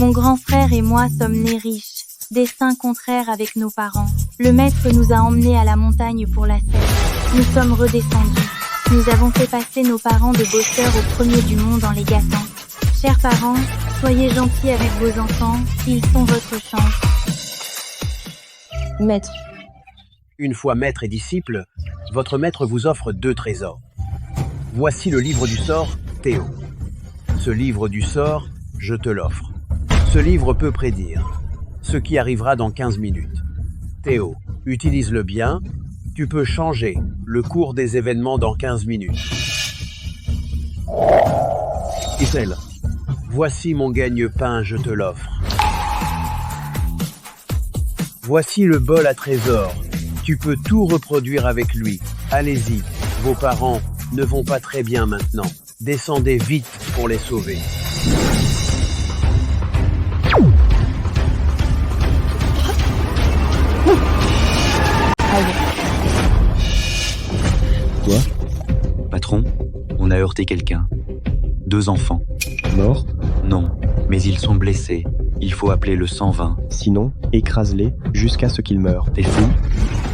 Mon grand frère et moi sommes nés riches. Destin contraire avec nos parents. Le maître nous a emmenés à la montagne pour la sèche. Nous sommes redescendus. Nous avons fait passer nos parents de bosseurs au premier du monde en les gâtant. Chers parents, soyez gentils avec vos enfants, ils sont votre chance. Maître. Une fois maître et disciple, votre maître vous offre 2 trésors. Voici le livre du sort, Théo. Ce livre du sort, je te l'offre. Ce livre peut prédire ce qui arrivera dans 15 minutes. Théo, utilise-le bien, tu peux changer le cours des événements dans 15 minutes. Isel, voici mon gagne-pain, je te l'offre. Voici le bol à trésor, tu peux tout reproduire avec lui. Allez-y, vos parents ne vont pas très bien maintenant. Descendez vite pour les sauver. Quoi? Patron, on a heurté quelqu'un. 2 enfants. Mort? Non, mais ils sont blessés. Il faut appeler le 120. Sinon, écrase-les jusqu'à ce qu'ils meurent. T'es fou?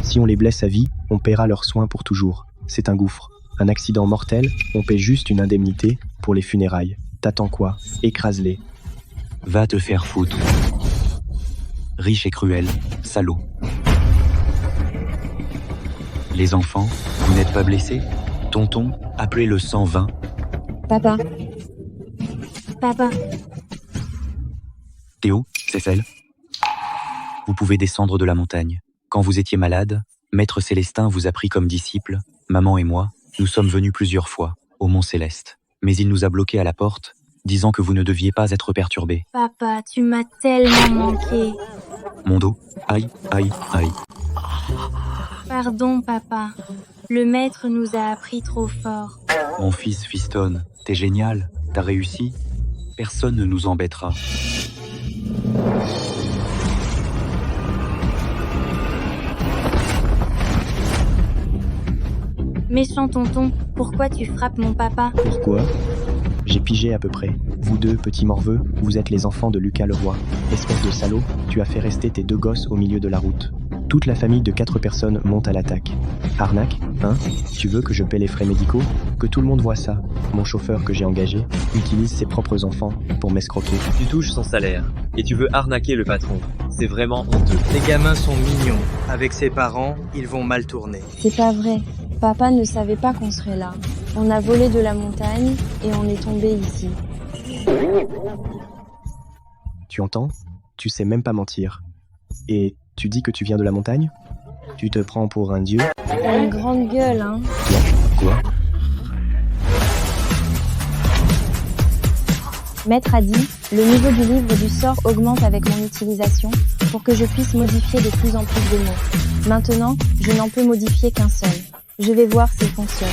Si on les blesse à vie, on paiera leurs soins pour toujours. C'est un gouffre. Un accident mortel, on paie juste une indemnité pour les funérailles. T'attends quoi? Écrase-les. Va te faire foutre. Riche et cruel, salaud. Les enfants, vous n'êtes pas blessés? Tonton, appelez le 120. Papa. Papa, Théo, c'est celle. Vous pouvez descendre de la montagne. Quand vous étiez malade, Maître Célestin vous a pris comme disciple. Maman et moi, nous sommes venus plusieurs fois, au Mont Céleste. Mais il nous a bloqués à la porte, disant que vous ne deviez pas être perturbés. papa, tu m'as tellement manqué. Mon dos, aïe, aïe, aïe. Pardon, papa. Le maître nous a appris trop fort. Mon fils Fiston, t'es génial, t'as réussi. Personne ne nous embêtera. Méchant tonton, pourquoi tu frappes mon papa? Pourquoi? J'ai pigé à peu près. Vous 2, petits morveux, vous êtes les enfants de Lucas Leroy. Espèce de salaud, tu as fait rester tes 2 gosses au milieu de la route. Toute la famille de 4 personnes monte à l'attaque. Arnaque, hein? Tu veux que je paie les frais médicaux? Que tout le monde voit ça. Mon chauffeur que j'ai engagé utilise ses propres enfants pour m'escroquer. Tu touches son salaire et tu veux arnaquer le patron. C'est vraiment honteux. Les gamins sont mignons. Avec ses parents, ils vont mal tourner. C'est pas vrai. Papa ne savait pas qu'on serait là. On a volé de la montagne et on est tombé ici. Tu entends? Tu sais même pas mentir. Et tu dis que tu viens de la montagne? Tu te prends pour un dieu? T'as une grande gueule, hein? Quoi? Maître a dit, le niveau du livre du sort augmente avec mon utilisation pour que je puisse modifier de plus en plus de mots. Maintenant, je n'en peux modifier qu'un seul. Je vais voir s'il fonctionne.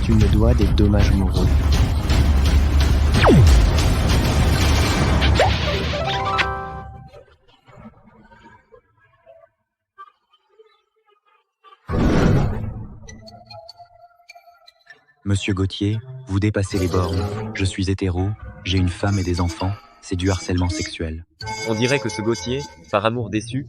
Tu me dois des dommages moraux. Monsieur Gauthier, vous dépassez les bornes. Je suis hétéro, j'ai une femme et des enfants. C'est du harcèlement sexuel. On dirait que ce Gauthier, par amour déçu,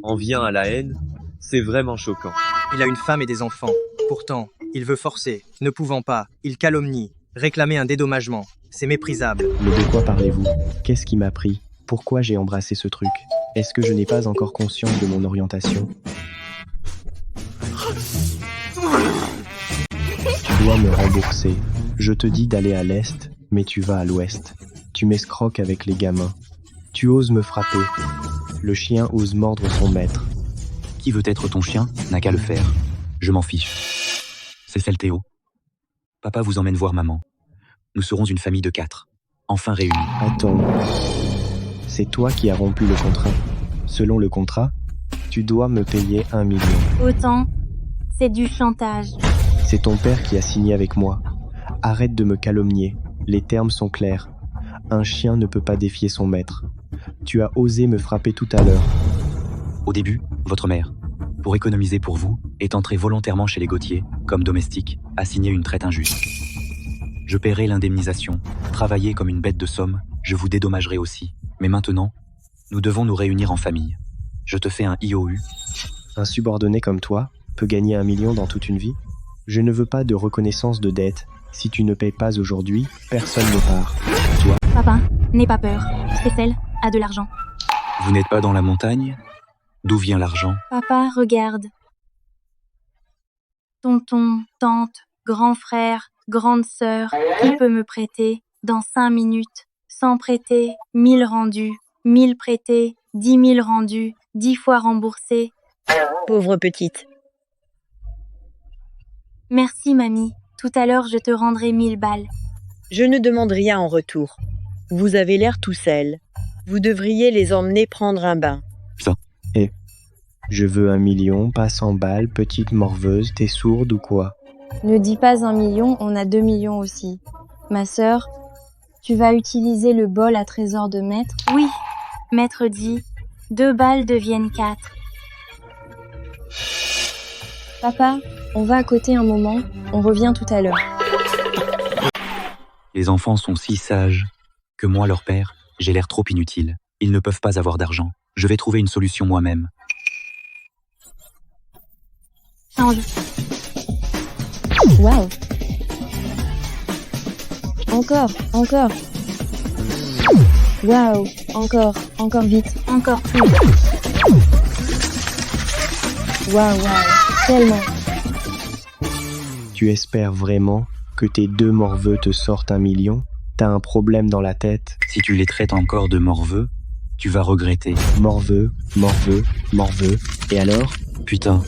en vient à la haine. C'est vraiment choquant. Il a une femme et des enfants. Pourtant, il veut forcer. Ne pouvant pas, il calomnie. Réclamer un dédommagement. C'est méprisable. Mais de quoi parlez-vous? Qu'est-ce qui m'a pris? Pourquoi j'ai embrassé ce truc? Est-ce que je n'ai pas encore conscience de mon orientation? Tu dois me rembourser. Je te dis d'aller à l'est, mais tu vas à l'ouest. Tu m'escroques avec les gamins. Tu oses me frapper. Le chien ose mordre son maître. Qui veut être ton chien n'a qu'à le faire. Je m'en fiche. C'est celle Théo. Papa vous emmène voir maman. Nous serons une famille de 4, enfin réunis. Attends. C'est toi qui as rompu le contrat. Selon le contrat, tu dois me payer 1 million. Autant, c'est du chantage. C'est ton père qui a signé avec moi. Arrête de me calomnier. Les termes sont clairs. Un chien ne peut pas défier son maître. Tu as osé me frapper tout à l'heure. Au début, votre mère, pour économiser pour vous, est entrée volontairement chez les Gauthier, comme domestique, a signé une traite injuste. Je paierai l'indemnisation. Travaillez comme une bête de somme, je vous dédommagerai aussi. Mais maintenant, nous devons nous réunir en famille. Je te fais un IOU. Un subordonné comme toi peut gagner 1 million dans toute une vie? Je ne veux pas de reconnaissance de dette. Si tu ne payes pas aujourd'hui, personne ne part. Toi, Papa, n'aie pas peur. Cécile a de l'argent. Vous n'êtes pas dans la montagne? D'où vient l'argent? Papa, regarde. Tonton, tante, grand frère, grande sœur, qui peut me prêter dans 5 minutes? 100 prêtés, 1000 rendus, 1000 prêtés, 10 000 rendus, 10 fois remboursés. Pauvre petite. Merci, mamie. Tout à l'heure, je te rendrai 1000 balles. Je ne demande rien en retour. Vous avez l'air tout seul. Vous devriez les emmener prendre un bain. je veux 1 million, pas 100 balles, petite morveuse, t'es sourde ou quoi? Ne dis pas 1 million, on a 2 millions aussi. Ma sœur, tu vas utiliser le bol à trésor de maître? Oui, maître dit, 2 balles deviennent 4. Papa, on va à côté un moment, on revient tout à l'heure. Les enfants sont si sages que moi, leur père, j'ai l'air trop inutile. Ils ne peuvent pas avoir d'argent. Je vais trouver une solution moi-même. Change. Waouh! Encore. Waouh! Encore vite. Encore plus. Waouh, tellement. Tu espères vraiment que tes 2 morveux te sortent 1 million? T'as un problème dans la tête? Si tu les traites encore de morveux, tu vas regretter. Morveux. Et alors? Putain.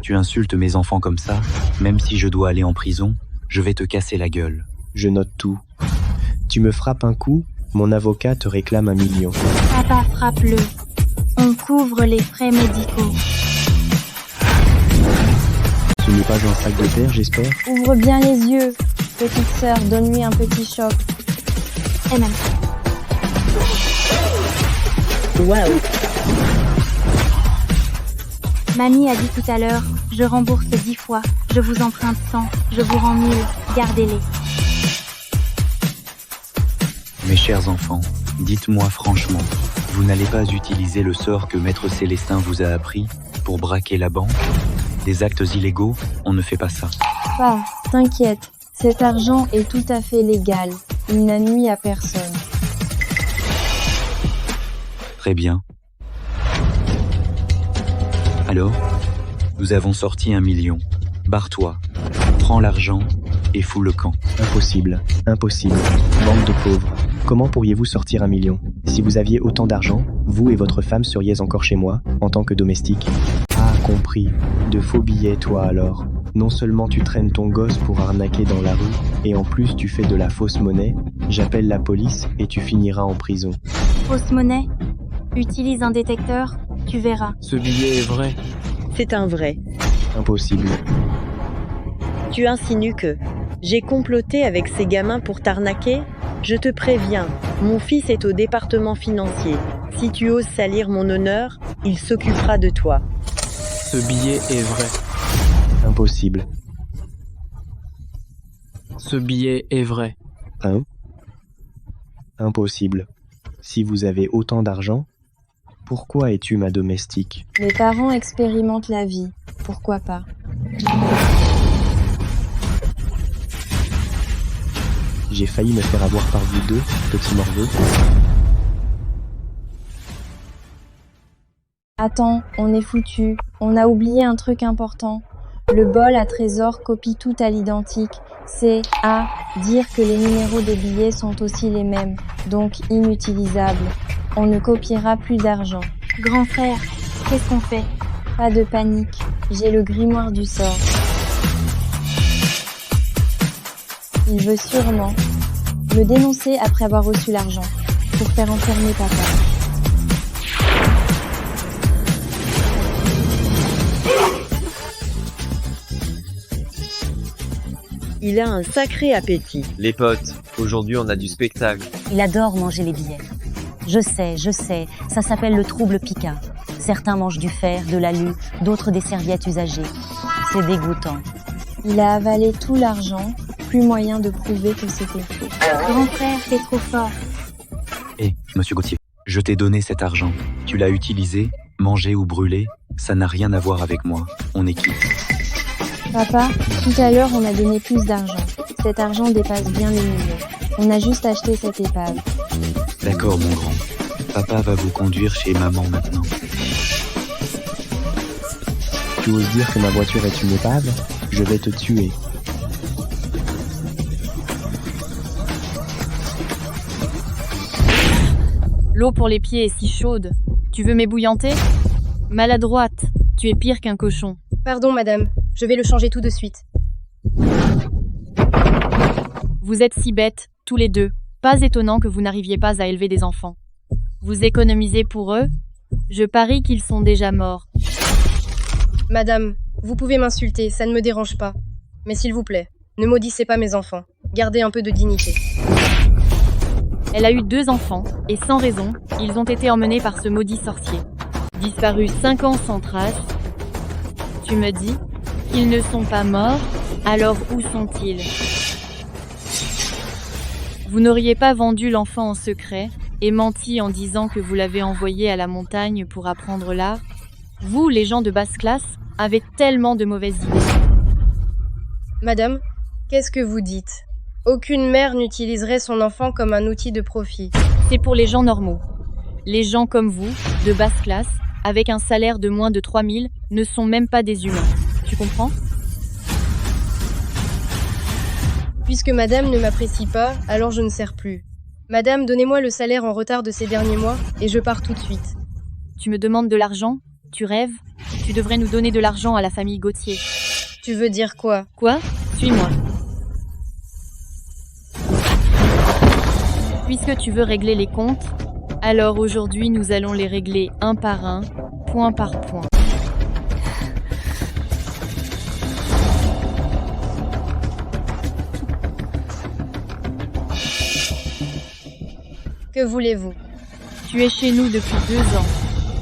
Tu insultes mes enfants comme ça, même si je dois aller en prison, je vais te casser la gueule. Je note tout. Tu me frappes un coup, mon avocat te réclame 1 million. Papa, frappe-le. On couvre les frais médicaux. Ce n'est pas un sac de terre, j'espère? Ouvre bien les yeux. Petite sœur, donne-lui un petit choc. Et même. Waouh! Mamie a dit tout à l'heure, je rembourse 10 fois, je vous emprunte 100, je vous rends 1000, gardez-les. Mes chers enfants, dites-moi franchement, vous n'allez pas utiliser le sort que Maître Célestin vous a appris pour braquer la banque? Des actes illégaux, on ne fait pas ça. Pas, t'inquiète. Cet argent est tout à fait légal. Il n'a nui à personne. Très bien. Alors, nous avons sorti 1 million. Barre-toi, prends l'argent et fous le camp. Impossible. Bande de pauvres. Comment pourriez-vous sortir 1 million? Si vous aviez autant d'argent, vous et votre femme seriez encore chez moi, en tant que domestique. Ah, compris. De faux billets, toi alors. Non seulement tu traînes ton gosse pour arnaquer dans la rue, et en plus tu fais de la fausse monnaie, j'appelle la police et tu finiras en prison. Fausse monnaie? Utilise un détecteur, tu verras. Ce billet est vrai. C'est un vrai. Impossible. Tu insinues que j'ai comploté avec ces gamins pour t'arnaquer? Je te préviens, mon fils est au département financier. Si tu oses salir mon honneur, il s'occupera de toi. Ce billet est vrai. Impossible. Ce billet est vrai. Hein? Impossible. Si vous avez autant d'argent, pourquoi es-tu ma domestique? Mes parents expérimentent la vie. Pourquoi pas? J'ai failli me faire avoir par vous deux, petit morveux. Attends, on est foutu. On a oublié un truc important. Le bol à trésor copie tout à l'identique. C'est à dire que les numéros des billets sont aussi les mêmes, donc inutilisables. On ne copiera plus d'argent. Grand frère, qu'est-ce qu'on fait? Pas de panique, j'ai le grimoire du sort. Il veut sûrement me dénoncer après avoir reçu l'argent, pour faire enfermer papa. Il a un sacré appétit. Les potes, aujourd'hui on a du spectacle. Il adore manger les billets. Je sais, ça s'appelle le trouble Picard. Certains mangent du fer, de l'alu, d'autres des serviettes usagées. C'est dégoûtant. Il a avalé tout l'argent, plus moyen de prouver que c'était faux. Grand frère, t'es trop fort. Hé, monsieur Gauthier, je t'ai donné cet argent. Tu l'as utilisé, mangé ou brûlé, ça n'a rien à voir avec moi. On est quitte. Papa, tout à l'heure on a donné plus d'argent. Cet argent dépasse bien les millions. On a juste acheté cette épave. D'accord, mon grand. Papa va vous conduire chez maman maintenant. Tu oses dire que ma voiture est une épave? Je vais te tuer. L'eau pour les pieds est si chaude. Tu veux m'ébouillanter? Maladroite, tu es pire qu'un cochon. Pardon, madame. Je vais le changer tout de suite. Vous êtes si bêtes, tous les deux. Pas étonnant que vous n'arriviez pas à élever des enfants. Vous économisez pour eux? Je parie qu'ils sont déjà morts. Madame, vous pouvez m'insulter, ça ne me dérange pas. Mais s'il vous plaît, ne maudissez pas mes enfants. Gardez un peu de dignité. Elle a eu 2 enfants, et sans raison, ils ont été emmenés par ce maudit sorcier. Disparus 5 ans sans trace. Tu me dis? Ils ne sont pas morts, alors où sont-ils? Vous n'auriez pas vendu l'enfant en secret et menti en disant que vous l'avez envoyé à la montagne pour apprendre l'art? Vous, les gens de basse classe, avez tellement de mauvaises idées. Madame, qu'est-ce que vous dites? Aucune mère n'utiliserait son enfant comme un outil de profit. C'est pour les gens normaux. Les gens comme vous, de basse classe, avec un salaire de moins de 3000, ne sont même pas des humains. Tu comprends? Puisque madame ne m'apprécie pas, alors je ne sers plus. Madame, donnez-moi le salaire en retard de ces derniers mois et je pars tout de suite. Tu me demandes de l'argent? Tu rêves? Tu devrais nous donner de l'argent à la famille Gauthier. Tu veux dire quoi? Quoi? Suis-moi. Puisque tu veux régler les comptes, alors aujourd'hui nous allons les régler un par un, point par point. Que voulez-vous? Tu es chez nous depuis 2 ans.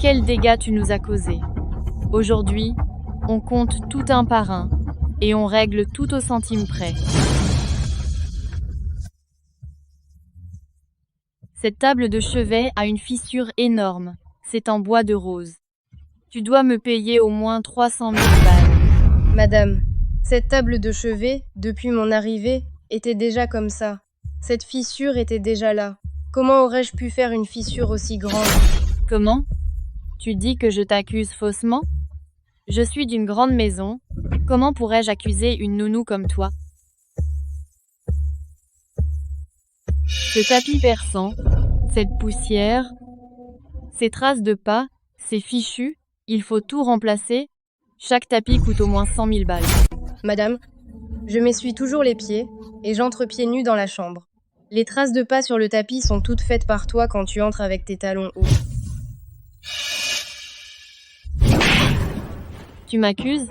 Quels dégâts tu nous as causés. Aujourd'hui, on compte tout un par un et on règle tout au centime près. Cette table de chevet a une fissure énorme. C'est en bois de rose. Tu dois me payer au moins 300 000 balles. Madame, cette table de chevet, depuis mon arrivée, était déjà comme ça. Cette fissure était déjà là. Comment aurais-je pu faire une fissure aussi grande? Comment? Tu dis que je t'accuse faussement? Je suis d'une grande maison. Comment pourrais-je accuser une nounou comme toi? Ce tapis perçant, cette poussière, ces traces de pas, ces fichus, il faut tout remplacer. Chaque tapis coûte au moins 100 000 balles. Madame, je m'essuie toujours les pieds et j'entre pieds nus dans la chambre. Les traces de pas sur le tapis sont toutes faites par toi quand tu entres avec tes talons hauts. Tu m'accuses?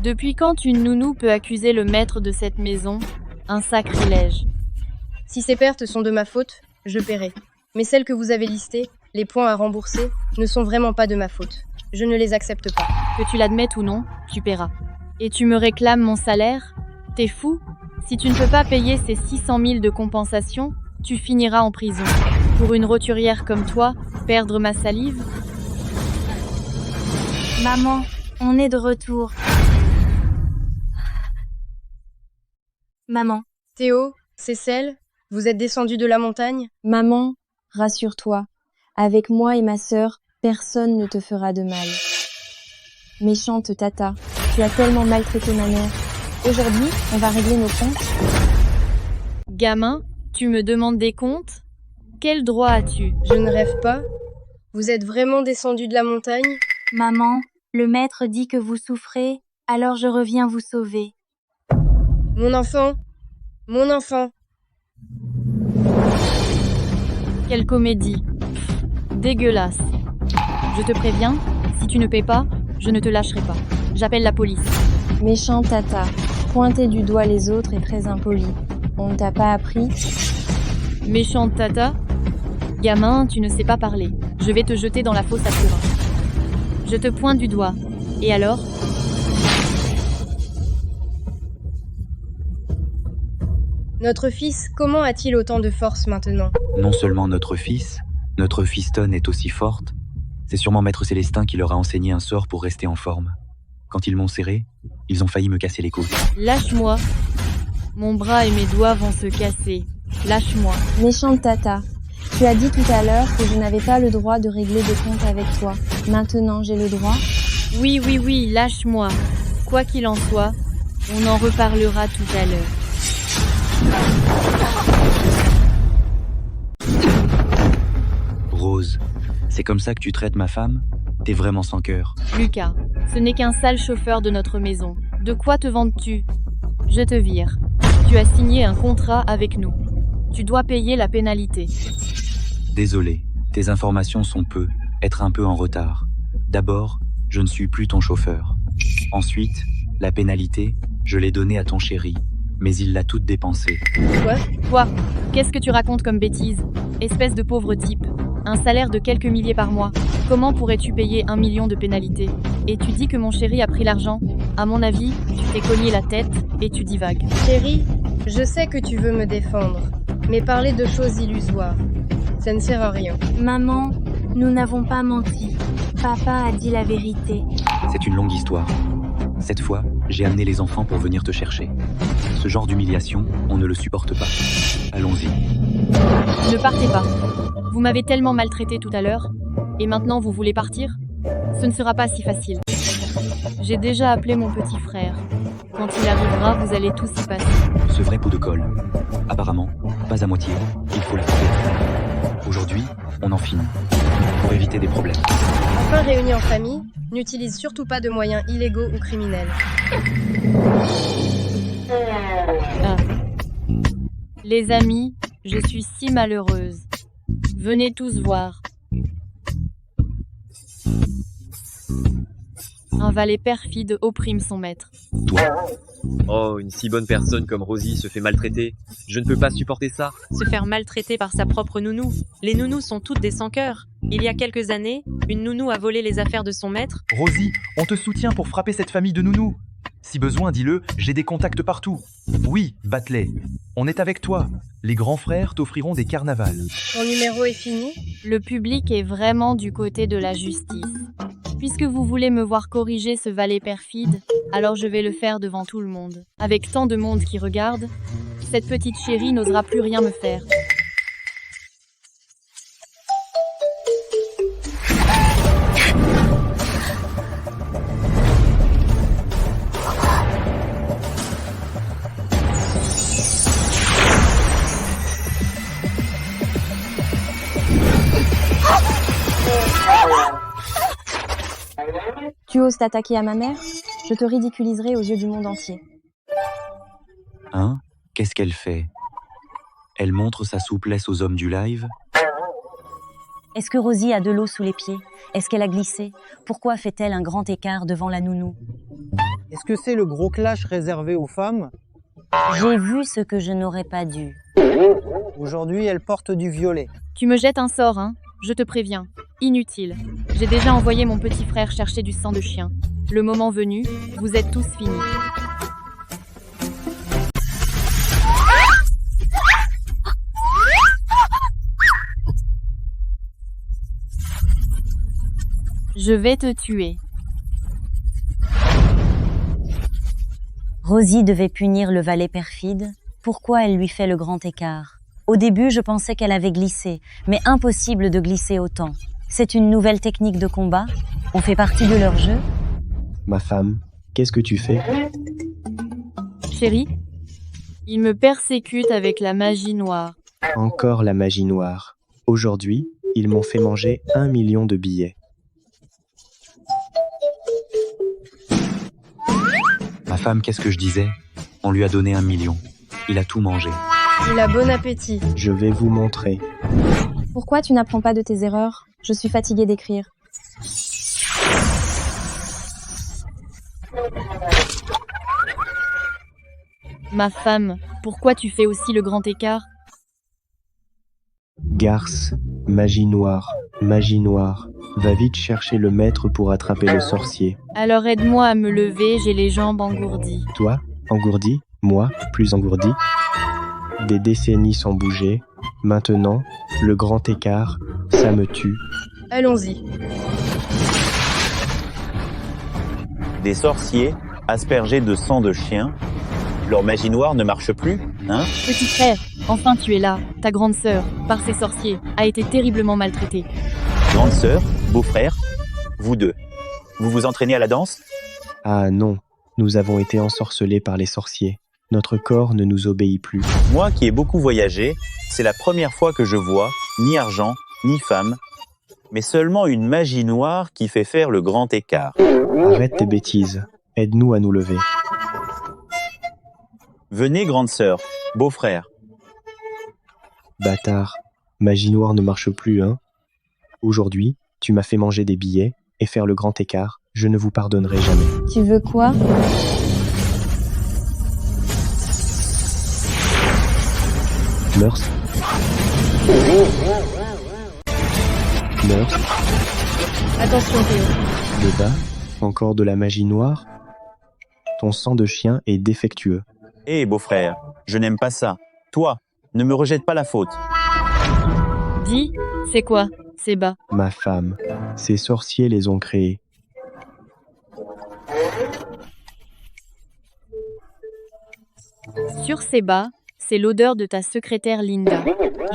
Depuis quand une nounou peut accuser le maître de cette maison? Un sacrilège. Si ces pertes sont de ma faute, je paierai. Mais celles que vous avez listées, les points à rembourser, ne sont vraiment pas de ma faute. Je ne les accepte pas. Que tu l'admettes ou non, tu paieras. Et tu me réclames mon salaire? T'es fou? Si tu ne peux pas payer ces 600 000 de compensation, tu finiras en prison. Pour une roturière comme toi, perdre ma salive? Maman, on est de retour. Maman. Théo, Cécile, vous êtes descendus de la montagne? Maman, rassure-toi. Avec moi et ma sœur, personne ne te fera de mal. Méchante Tata, tu as tellement maltraité ma mère. Aujourd'hui, on va régler nos comptes. Gamin, tu me demandes des comptes? Quel droit as-tu? Je ne rêve pas. Vous êtes vraiment descendus de la montagne? Maman, le maître dit que vous souffrez, alors je reviens vous sauver. Mon enfant! Mon enfant! Quelle comédie! Dégueulasse! Je te préviens, si tu ne paies pas, je ne te lâcherai pas. J'appelle la police. Méchant Tata, pointer du doigt les autres est très impoli. On ne t'a pas appris? Méchante Tata? Gamin, tu ne sais pas parler. Je vais te jeter dans la fosse à Turin. Je te pointe du doigt. Et alors? Notre fils, comment a-t-il autant de force maintenant? Non seulement notre fistonne est aussi forte, c'est sûrement Maître Célestin qui leur a enseigné un sort pour rester en forme. Quand ils m'ont serré, ils ont failli me casser les côtes. Lâche-moi. Mon bras et mes doigts vont se casser. Lâche-moi. Méchante Tata, tu as dit tout à l'heure que je n'avais pas le droit de régler des comptes avec toi. Maintenant, j'ai le droit? Oui, lâche-moi. Quoi qu'il en soit, on en reparlera tout à l'heure. Rose, c'est comme ça que tu traites ma femme? T'es vraiment sans cœur. Lucas, ce n'est qu'un sale chauffeur de notre maison. De quoi te vantes-tu? Je te vire. Tu as signé un contrat avec nous. Tu dois payer la pénalité. Désolé, tes informations sont être un peu en retard. D'abord, je ne suis plus ton chauffeur. Ensuite, la pénalité, je l'ai donnée à ton chéri, mais il l'a toute dépensée. Quoi? Toi, qu'est-ce que tu racontes comme bêtise? Espèce de pauvre type. Un salaire de quelques milliers par mois. Comment pourrais-tu payer 1 million de pénalité? Et tu dis que mon chéri a pris l'argent? À mon avis, tu t'es cogné la tête et tu divagues. Chérie, je sais que tu veux me défendre, mais parler de choses illusoires, ça ne sert à rien. Maman, nous n'avons pas menti. Papa a dit la vérité. C'est une longue histoire. Cette fois, j'ai amené les enfants pour venir te chercher. Ce genre d'humiliation, on ne le supporte pas. Allons-y. Ne partez pas. Vous m'avez tellement maltraité tout à l'heure, et maintenant vous voulez partir? Ce ne sera pas si facile. J'ai déjà appelé mon petit frère. Quand il arrivera, vous allez tous y passer. Ce vrai pot de colle. Apparemment, pas à moitié, il faut la faire. Aujourd'hui, on en finit. Pour éviter des problèmes. Enfin réunis en famille, n'utilise surtout pas de moyens illégaux ou criminels. Ah. Les amis, je suis si malheureuse. Venez tous voir. Un valet perfide opprime son maître. Toi? Oh, une si bonne personne comme Rosie se fait maltraiter. Je ne peux pas supporter ça. Se faire maltraiter par sa propre nounou. Les nounous sont toutes des sans-cœur. Il y a quelques années, une nounou a volé les affaires de son maître. Rosie, on te soutient pour frapper cette famille de nounous. Si besoin, dis-le, j'ai des contacts partout. Oui, Batley, on est avec toi. Les grands frères t'offriront des carnavals. Ton numéro est fini? Le public est vraiment du côté de la justice. Puisque vous voulez me voir corriger ce valet perfide, alors je vais le faire devant tout le monde. Avec tant de monde qui regarde, cette petite chérie n'osera plus rien me faire. Tu oses t'attaquer à ma mère? Je te ridiculiserai aux yeux du monde entier. Hein? Qu'est-ce qu'elle fait? Elle montre sa souplesse aux hommes du live? Est-ce que Rosie a de l'eau sous les pieds? Est-ce qu'elle a glissé? Pourquoi fait-elle un grand écart devant la nounou? Est-ce que c'est le gros clash réservé aux femmes? J'ai vu ce que je n'aurais pas dû. Aujourd'hui, elle porte du violet. Tu me jettes un sort, hein? Je te préviens. Inutile. J'ai déjà envoyé mon petit frère chercher du sang de chien. Le moment venu, vous êtes tous finis. Je vais te tuer. Rosie devait punir le valet perfide. Pourquoi elle lui fait le grand écart? Au début, je pensais qu'elle avait glissé, mais impossible de glisser autant. C'est une nouvelle technique de combat? On fait partie de leur jeu? Ma femme, qu'est-ce que tu fais? Chérie, il me persécute avec la magie noire. Encore la magie noire. Aujourd'hui, ils m'ont fait manger 1 million de billets. Ma femme, qu'est-ce que je disais? On lui a donné 1 million. Il a tout mangé. Il a bon appétit. Je vais vous montrer. Pourquoi tu n'apprends pas de tes erreurs? Je suis fatiguée d'écrire. Ma femme, pourquoi tu fais aussi le grand écart? Garce, magie noire, va vite chercher le maître pour attraper le sorcier. Alors aide-moi à me lever, j'ai les jambes engourdies. Toi, engourdi? Moi, plus engourdi? Des décennies sans bouger. Maintenant, le grand écart, ça me tue. Allons-y. Des sorciers aspergés de sang de chien. Leur magie noire ne marche plus, hein? Petit frère, enfin tu es là. Ta grande sœur, par ces sorciers, a été terriblement maltraitée. Grande sœur, beau-frère, vous deux. Vous vous entraînez à la danse? Ah non, nous avons été ensorcelés par les sorciers. Notre corps ne nous obéit plus. Moi qui ai beaucoup voyagé, c'est la première fois que je vois ni argent, ni femme, mais seulement une magie noire qui fait faire le grand écart. Arrête tes bêtises. Aide-nous à nous lever. Venez, grande sœur, beau-frère. Bâtard, magie noire ne marche plus, hein? Aujourd'hui, tu m'as fait manger des billets et faire le grand écart. Je ne vous pardonnerai jamais. Tu veux quoi? Meurs. Meurs. Attention Théo. Le bas, encore de la magie noire? Ton sang de chien est défectueux. Hé, beau-frère, je n'aime pas ça. Toi, ne me rejette pas la faute. Dis, c'est quoi, ces bas? Ma femme, ces sorciers les ont créés. Sur ces bas, c'est l'odeur de ta secrétaire Linda.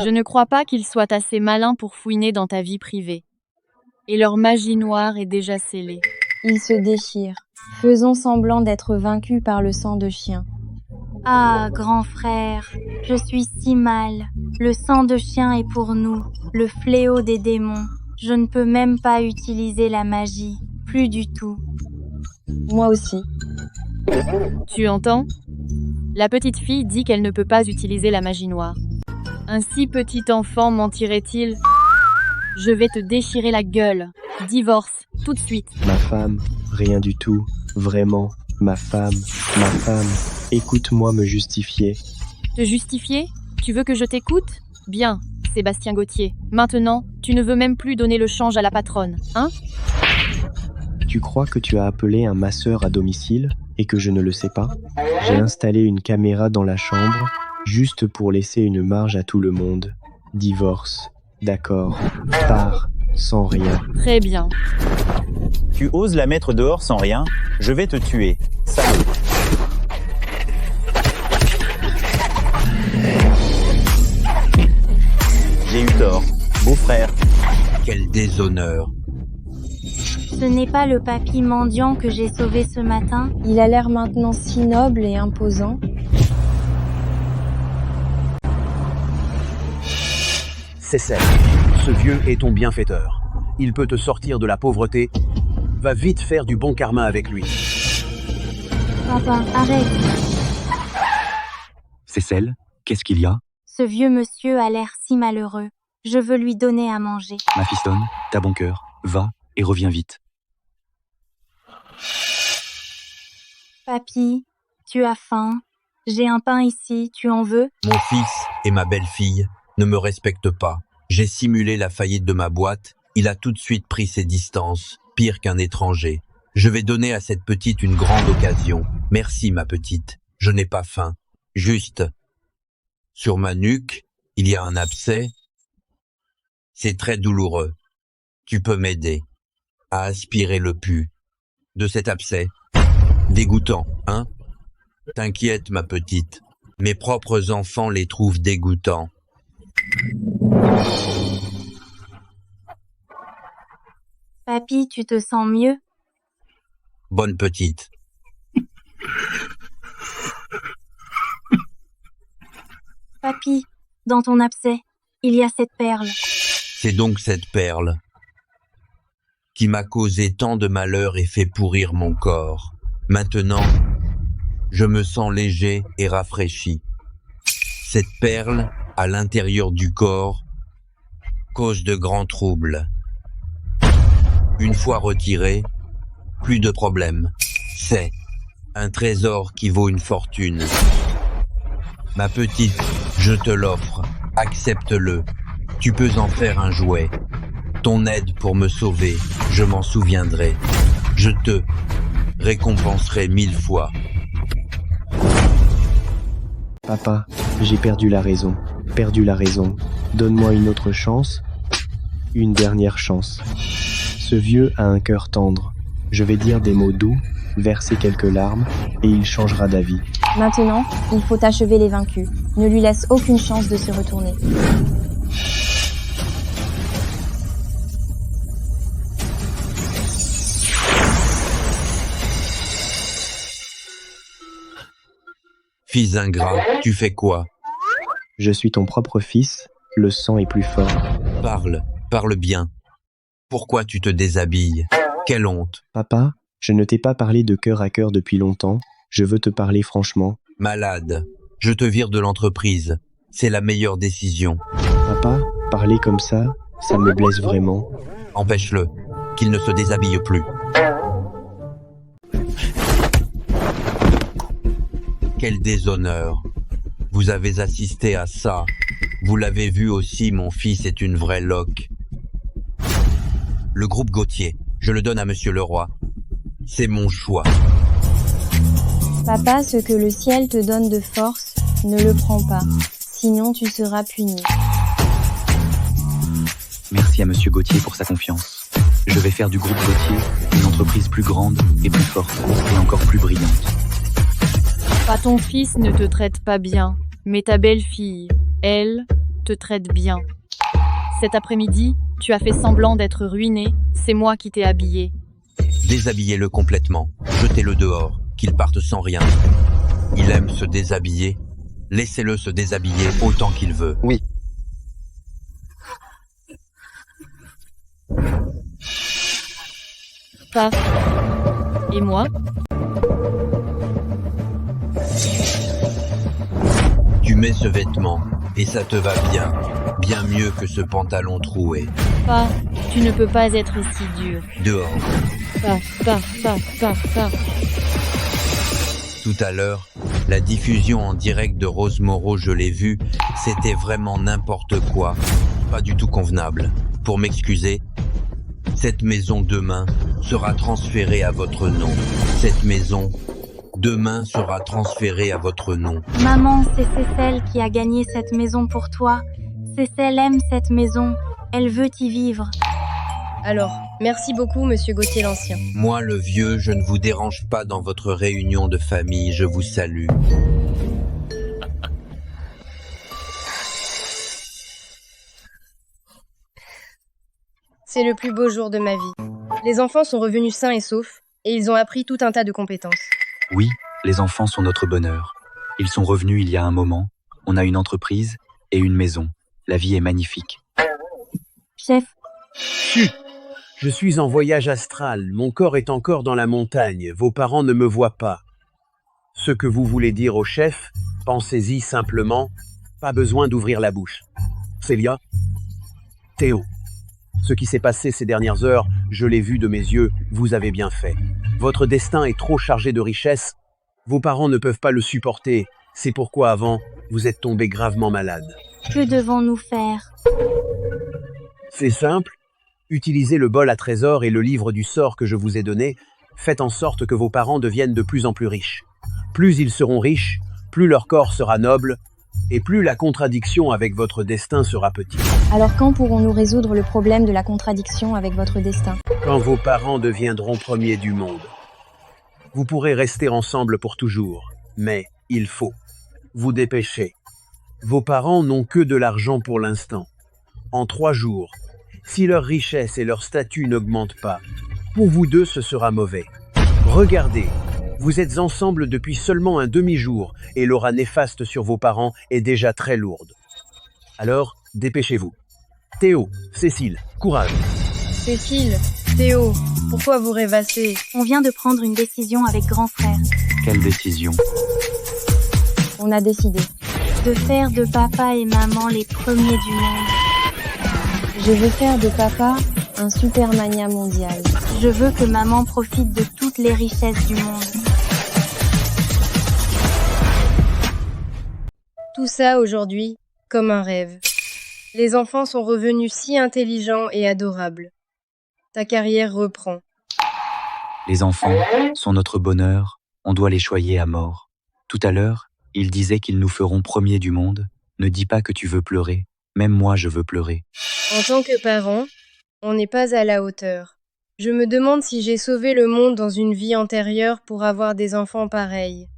Je ne crois pas qu'ils soient assez malins pour fouiner dans ta vie privée. Et leur magie noire est déjà scellée. Ils se déchirent. Faisons semblant d'être vaincus par le sang de chien. Ah, grand frère, je suis si mal. Le sang de chien est pour nous, le fléau des démons. Je ne peux même pas utiliser la magie, plus du tout. Moi aussi. Tu entends? La petite fille dit qu'elle ne peut pas utiliser la magie noire. Un si petit enfant mentirait-il? Je vais te déchirer la gueule. Divorce, tout de suite. Ma femme, rien du tout. Vraiment, ma femme. Écoute-moi me justifier. Te justifier? Tu veux que je t'écoute? Bien, Sébastien Gauthier. Maintenant, tu ne veux même plus donner le change à la patronne, hein? Tu crois que tu as appelé un masseur à domicile et que je ne le sais pas? J'ai installé une caméra dans la chambre, juste pour laisser une marge à tout le monde. Divorce, d'accord. Pars, sans rien. Très bien. Tu oses la mettre dehors sans rien? Je vais te tuer. Salaud. J'ai eu tort. Beau-frère. Quel déshonneur. Ce n'est pas le papy mendiant que j'ai sauvé ce matin? Il a l'air maintenant si noble et imposant. Cécile, ce vieux est ton bienfaiteur. Il peut te sortir de la pauvreté. Va vite faire du bon karma avec lui. Papa, arrête. Cécile, qu'est-ce qu'il y a? Ce vieux monsieur a l'air si malheureux. Je veux lui donner à manger. Ma fistonne, t'as bon cœur. Va et reviens vite. Papy, tu as faim? J'ai un pain ici, tu en veux? Mon fils et ma belle-fille ne me respectent pas. J'ai simulé la faillite de ma boîte. Il a tout de suite pris ses distances, pire qu'un étranger. Je vais donner à cette petite une grande occasion. Merci, ma petite. Je n'ai pas faim. Juste, sur ma nuque, il y a un abcès. C'est très douloureux. Tu peux m'aider à aspirer le pus de cet abcès. Dégoûtant, hein? T'inquiète, ma petite. Mes propres enfants les trouvent dégoûtants. Papy, tu te sens mieux? Bonne petite. Papy, dans ton abcès, il y a cette perle. C'est donc cette perle qui m'a causé tant de malheur et fait pourrir mon corps. Maintenant, je me sens léger et rafraîchi. Cette perle, à l'intérieur du corps, cause de grands troubles. Une fois retirée, plus de problème. C'est un trésor qui vaut une fortune. Ma petite, je te l'offre, accepte-le. Tu peux en faire un jouet. Ton aide pour me sauver, je m'en souviendrai. Je te récompenserai 1000 fois. Papa, J'ai perdu la raison. Perdu la raison. Donne-moi une autre chance. Une dernière chance. Ce vieux a un cœur tendre. Je vais dire des mots doux, verser quelques larmes, et il changera d'avis. Maintenant, il faut achever les vaincus. Ne lui laisse aucune chance de se retourner. Fils ingrat, tu fais quoi? Je suis ton propre fils, le sang est plus fort. Parle bien. Pourquoi tu te déshabilles? Quelle honte! Papa, je ne t'ai pas parlé de cœur à cœur depuis longtemps, je veux te parler franchement. Malade, je te vire de l'entreprise. C'est la meilleure décision. Papa, parler comme ça me blesse vraiment. Empêche-le, qu'il ne se déshabille plus. Quel déshonneur! Vous avez assisté à ça. Vous l'avez vu aussi, mon fils est une vraie loque. Le groupe Gauthier, je le donne à Monsieur le Roi. C'est mon choix. Papa, ce que le ciel te donne de force, ne le prends pas. Sinon, tu seras puni. Merci à Monsieur Gauthier pour sa confiance. Je vais faire du groupe Gauthier une entreprise plus grande et plus forte et encore plus brillante. Pas ton fils ne te traite pas bien, mais ta belle-fille, elle, te traite bien. Cet après-midi, tu as fait semblant d'être ruiné, c'est moi qui t'ai habillé. Déshabillez-le complètement. Jetez-le dehors, qu'il parte sans rien. Il aime se déshabiller. Laissez-le se déshabiller autant qu'il veut. Oui. Paf. Et moi? Tu mets ce vêtement, et ça te va bien. Bien mieux que ce pantalon troué. Pas, tu ne peux pas être si dur. Dehors. Paf, paf, paf, paf, paf. Tout à l'heure, la diffusion en direct de Rose Moreau, je l'ai vue, c'était vraiment n'importe quoi. Pas du tout convenable. Pour m'excuser, cette maison demain sera transférée à votre nom. Cette maison demain sera transférée à votre nom. Maman, c'est Cécile qui a gagné cette maison pour toi. Cécile aime cette maison, elle veut y vivre. Alors, merci beaucoup, Monsieur Gauthier l'Ancien. Moi, le vieux, je ne vous dérange pas dans votre réunion de famille, je vous salue. C'est le plus beau jour de ma vie. Les enfants sont revenus sains et saufs, et ils ont appris tout un tas de compétences. Oui, les enfants sont notre bonheur. Ils sont revenus il y a un moment. On a une entreprise et une maison. La vie est magnifique. Chef. Chut! Je suis en voyage astral. Mon corps est encore dans la montagne. Vos parents ne me voient pas. Ce que vous voulez dire au chef, pensez-y simplement. Pas besoin d'ouvrir la bouche. Célia? Théo? Ce qui s'est passé ces dernières heures, je l'ai vu de mes yeux, vous avez bien fait. Votre destin est trop chargé de richesses. Vos parents ne peuvent pas le supporter. C'est pourquoi avant, vous êtes tombé gravement malade. Que devons-nous faire? C'est simple. Utilisez le bol à trésor et le livre du sort que je vous ai donné. Faites en sorte que vos parents deviennent de plus en plus riches. Plus ils seront riches, plus leur corps sera noble, et plus la contradiction avec votre destin sera petite. Alors quand pourrons-nous résoudre le problème de la contradiction avec votre destin? Quand vos parents deviendront premiers du monde. Vous pourrez rester ensemble pour toujours, mais il faut vous dépêcher. Vos parents n'ont que de l'argent pour l'instant. En 3 jours, si leur richesse et leur statut n'augmentent pas, pour vous deux ce sera mauvais. Regardez, vous êtes ensemble depuis seulement un demi-jour et l'aura néfaste sur vos parents est déjà très lourde. Alors, dépêchez-vous. Théo, Cécile, courage. Cécile, Théo, pourquoi vous rêvassez? On vient de prendre une décision avec grand frère. Quelle décision? On a décidé. De faire de papa et maman les premiers du monde. Je veux faire de papa un supermania mondial. Je veux que maman profite de toutes les richesses du monde. Tout ça aujourd'hui, comme un rêve. Les enfants sont revenus si intelligents et adorables. Ta carrière reprend. Les enfants sont notre bonheur, on doit les choyer à mort. Tout à l'heure, Ils disaient qu'ils nous feront premiers du monde. Ne dis pas que tu veux pleurer. Même moi, je veux pleurer. En tant que parent, on n'est pas à la hauteur. Je me demande si j'ai sauvé le monde dans une vie antérieure pour avoir des enfants pareils.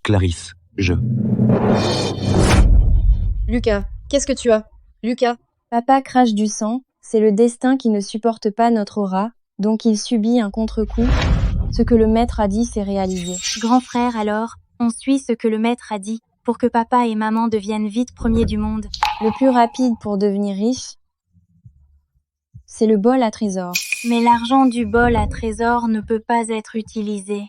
Clarisse, je... Lucas, qu'est-ce que tu as? Lucas? Papa crache du sang, c'est le destin qui ne supporte pas notre aura, donc il subit un contre-coup. Ce que le maître a dit s'est réalisé. Grand frère, alors, on suit ce que le maître a dit, pour que papa et maman deviennent vite premiers du monde. Le plus rapide pour devenir riche, c'est le bol à trésor. Mais l'argent du bol à trésor ne peut pas être utilisé.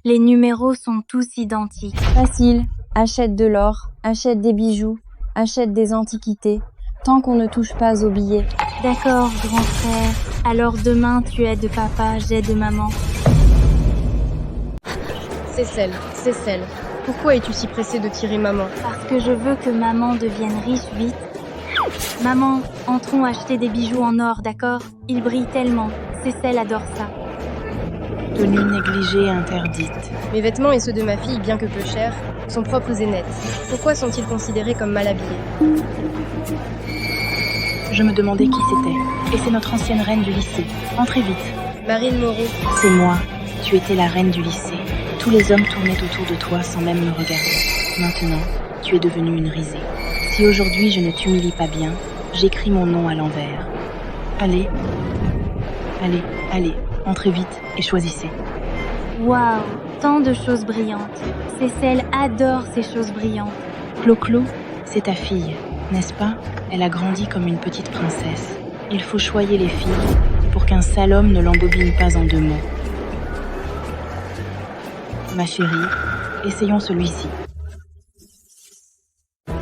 Les numéros sont tous identiques. Facile, achète de l'or, achète des bijoux, achète des antiquités, tant qu'on ne touche pas aux billets. D'accord, grand frère. Alors demain, tu aides papa, j'aide maman. C'est celle. Pourquoi es-tu si pressée de tirer maman? Parce que je veux que maman devienne riche vite. Maman, entrons acheter des bijoux en or, d'accord? Ils brillent tellement. Celle adore ça. Tenue négligée interdite. Mes vêtements et ceux de ma fille, bien que peu chers, sont propres et nets. Pourquoi sont-ils considérés comme mal habillés? Je me demandais qui c'était. Et c'est notre ancienne reine du lycée. Entrez vite. Marine Moreau. C'est moi. Tu étais la reine du lycée. Tous les hommes tournaient autour de toi sans même me regarder. Maintenant, tu es devenue une risée. Si aujourd'hui je ne t'humilie pas bien, j'écris mon nom à l'envers. Allez, entrez vite et choisissez. Waouh, tant de choses brillantes. Celle adore ces choses brillantes. Clo-Clo, c'est ta fille, n'est-ce pas? Elle a grandi comme une petite princesse. Il faut choyer les filles pour qu'un sale homme ne l'embobine pas en 2 mots. Ma chérie, essayons celui-ci.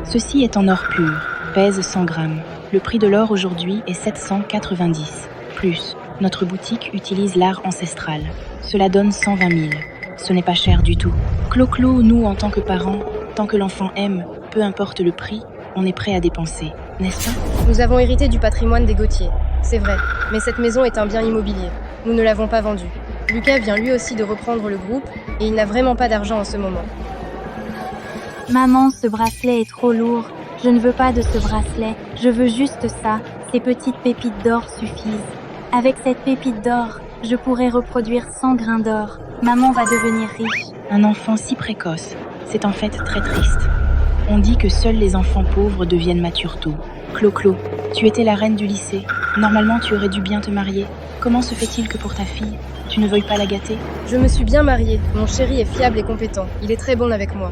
Ceci est en or pur, pèse 100 grammes. Le prix de l'or aujourd'hui est 790. Plus, notre boutique utilise l'art ancestral. Cela donne 120 000. Ce n'est pas cher du tout. Clo-Clo, nous, en tant que parents, tant que l'enfant aime, peu importe le prix, on est prêt à dépenser, n'est-ce pas? Nous avons hérité du patrimoine des Gauthier, c'est vrai, mais cette maison est un bien immobilier. Nous ne l'avons pas vendue. Lucas vient lui aussi de reprendre le groupe et il n'a vraiment pas d'argent en ce moment. Maman, ce bracelet est trop lourd. Je ne veux pas de ce bracelet. Je veux juste ça. Ces petites pépites d'or suffisent. Avec cette pépite d'or, je pourrais reproduire 100 grains d'or. Maman va devenir riche. Un enfant si précoce, c'est en fait très triste. On dit que seuls les enfants pauvres deviennent matures tôt. Clo-Clo, tu étais la reine du lycée. Normalement, tu aurais dû bien te marier. Comment se fait-il que pour ta fille, tu ne veuilles pas la gâter? Je me suis bien mariée. Mon chéri est fiable et compétent. Il est très bon avec moi.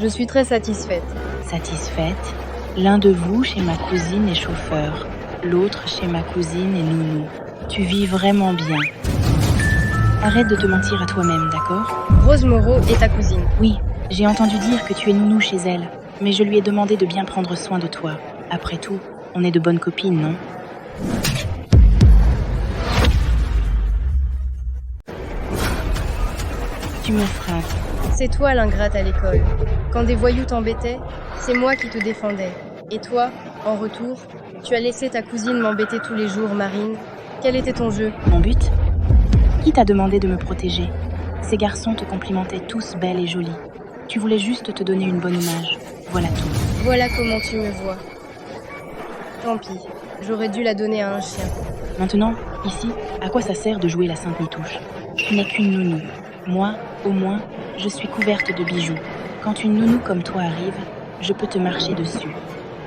Je suis très satisfaite. Satisfaite? L'un de vous chez ma cousine est chauffeur, l'autre chez ma cousine est nounou. Tu vis vraiment bien. Arrête de te mentir à toi-même, d'accord? Rose Moreau est ta cousine. Oui, j'ai entendu dire que tu es nounou chez elle, mais je lui ai demandé de bien prendre soin de toi. Après tout, on est de bonnes copines, non? Tu me frappes. C'est toi l'ingrate à l'école. Quand des voyous t'embêtaient, c'est moi qui te défendais. Et toi, en retour, tu as laissé ta cousine m'embêter tous les jours, Marine. Quel était ton jeu? Mon but? Qui t'a demandé de me protéger? Ces garçons te complimentaient tous belle et jolie. Tu voulais juste te donner une bonne image. Voilà tout. Voilà comment tu me vois. Tant pis, j'aurais dû la donner à un chien. Maintenant, ici, à quoi ça sert de jouer la Sainte Nitouche? Tu n'es qu'une nounou. Moi, au moins, je suis couverte de bijoux. Quand une nounou comme toi arrive, je peux te marcher dessus.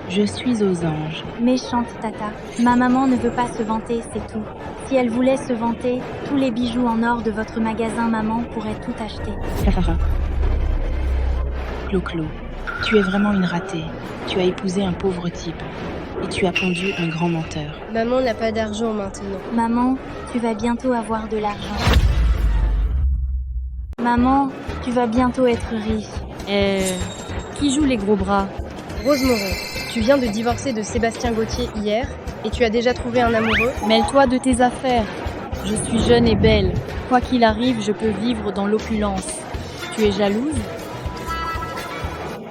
Je suis aux anges. Méchante tata. Ma maman ne veut pas se vanter, c'est tout. Si elle voulait se vanter, tous les bijoux en or de votre magasin maman pourraient tout acheter. Clo-Clo, tu es vraiment une ratée. Tu as épousé un pauvre type. Et tu as pondu un grand menteur. Maman n'a pas d'argent maintenant. Maman, tu vas bientôt avoir de l'argent. Maman, tu vas bientôt être riche. Qui joue les gros bras? Rose Moreau, tu viens de divorcer de Sébastien Gauthier hier et tu as déjà trouvé un amoureux? Mêle-toi de tes affaires. Je suis jeune et belle. Quoi qu'il arrive, je peux vivre dans l'opulence. Tu es jalouse?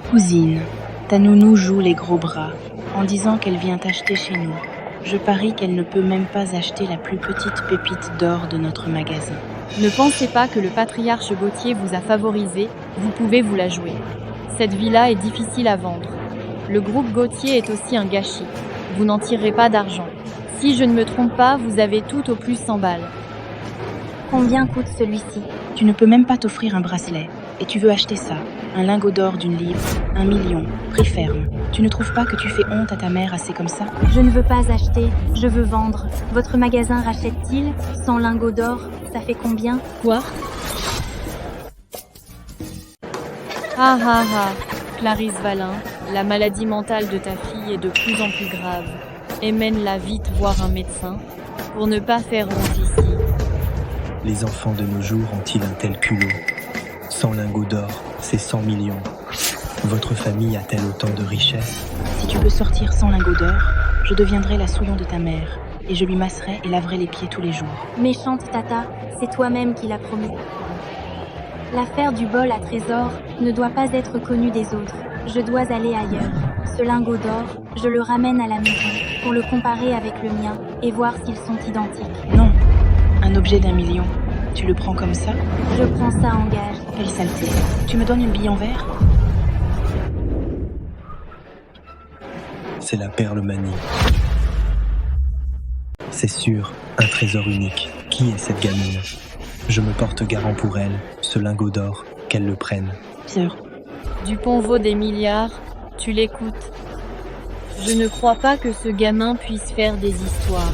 Cousine, ta nounou joue les gros bras en disant qu'elle vient t'acheter chez nous. Je parie qu'elle ne peut même pas acheter la plus petite pépite d'or de notre magasin. Ne pensez pas que le patriarche Gauthier vous a favorisé, vous pouvez vous la jouer. Cette villa est difficile à vendre. Le groupe Gauthier est aussi un gâchis. Vous n'en tirerez pas d'argent. Si je ne me trompe pas, vous avez tout au plus 100 balles. Combien coûte celui-ci? Tu ne peux même pas t'offrir un bracelet. Et tu veux acheter ça, un lingot d'or d'une livre, 1 million, prix ferme. Tu ne trouves pas que tu fais honte à ta mère assez comme ça? Je ne veux pas acheter, je veux vendre. Votre magasin rachète-t-il 100 lingots d'or? Ça fait combien? Quoi? Ah ah ah, Clarisse Valin, la maladie mentale de ta fille est de plus en plus grave. Emmène-la vite voir un médecin, pour ne pas faire honte ici. Les enfants de nos jours ont-ils un tel culot? 100 lingots d'or, c'est 100 millions. Votre famille a-t-elle autant de richesses? Si tu peux sortir 100 lingots d'or, je deviendrai la souillon de ta mère, et je lui masserai et laverai les pieds tous les jours. Méchante Tata, c'est toi-même qui l'as promis. L'affaire du bol à trésor ne doit pas être connue des autres. Je dois aller ailleurs. Ce lingot d'or, je le ramène à la maison pour le comparer avec le mien et voir s'ils sont identiques. Non, un objet d'1 million. Tu le prends comme ça? Je prends ça en gage. Quelle saleté. Tu me donnes une bille en verre? C'est la perle manie. C'est sûr, un trésor unique. Qui est cette gamine? Je me porte garant pour elle, ce lingot d'or, qu'elle le prenne. Pierre. Dupont vaut des milliards, tu l'écoutes. Je ne crois pas que ce gamin puisse faire des histoires.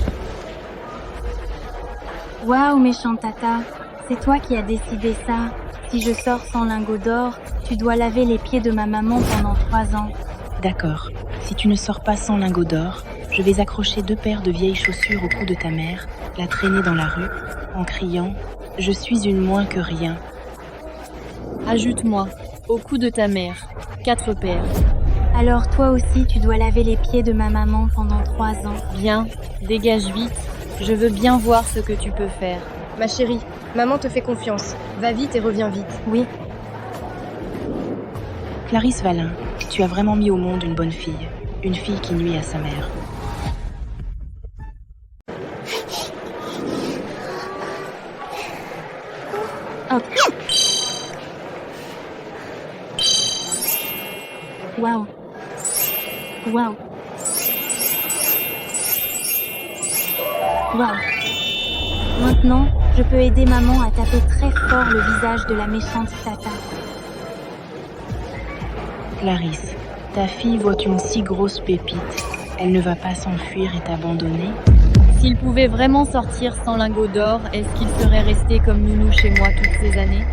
Waouh, méchante Tata, c'est toi qui as décidé ça. Si je sors 100 lingots d'or, tu dois laver les pieds de ma maman pendant 3 ans. D'accord. Si tu ne sors pas 100 lingots d'or, je vais accrocher 2 paires de vieilles chaussures au cou de ta mère, la traîner dans la rue, en criant « Je suis une moins que rien ». Ajoute-moi, au cou de ta mère, 4 paires. Alors toi aussi, tu dois laver les pieds de ma maman pendant 3 ans. Bien, dégage vite. Je veux bien voir ce que tu peux faire. Ma chérie, maman te fait confiance. Va vite et reviens vite. Oui. Clarisse Valin, tu as vraiment mis au monde une bonne fille. Une fille qui nuit à sa mère. Hop. Waouh. Waouh. Waouh. Maintenant, je peux aider maman à taper très fort le visage de la méchante Tata. Clarisse, ta fille voit une si grosse pépite. Elle ne va pas s'enfuir et t'abandonner? S'il pouvait vraiment sortir 100 lingots d'or, est-ce qu'il serait resté comme nounou chez moi toutes ces années?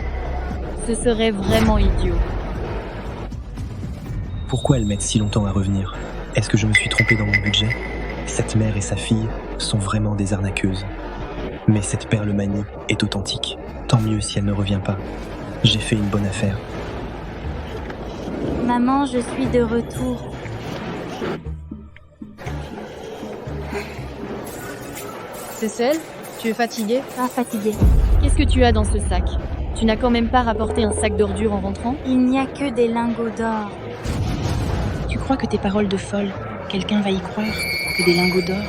Ce serait vraiment idiot. Pourquoi elles mettent si longtemps à revenir? Est-ce que je me suis trompé dans mon budget? Cette mère et sa fille sont vraiment des arnaqueuses. Mais cette perle manie est authentique. Tant mieux si elle ne revient pas. J'ai fait une bonne affaire. Maman, je suis de retour. Cécile, tu es fatiguée? Pas fatiguée. Qu'est-ce que tu as dans ce sac? Tu n'as quand même pas rapporté un sac d'ordures en rentrant? Il n'y a que des lingots d'or. Tu crois que tes paroles de folle, quelqu'un va y croire? Que des lingots d'or?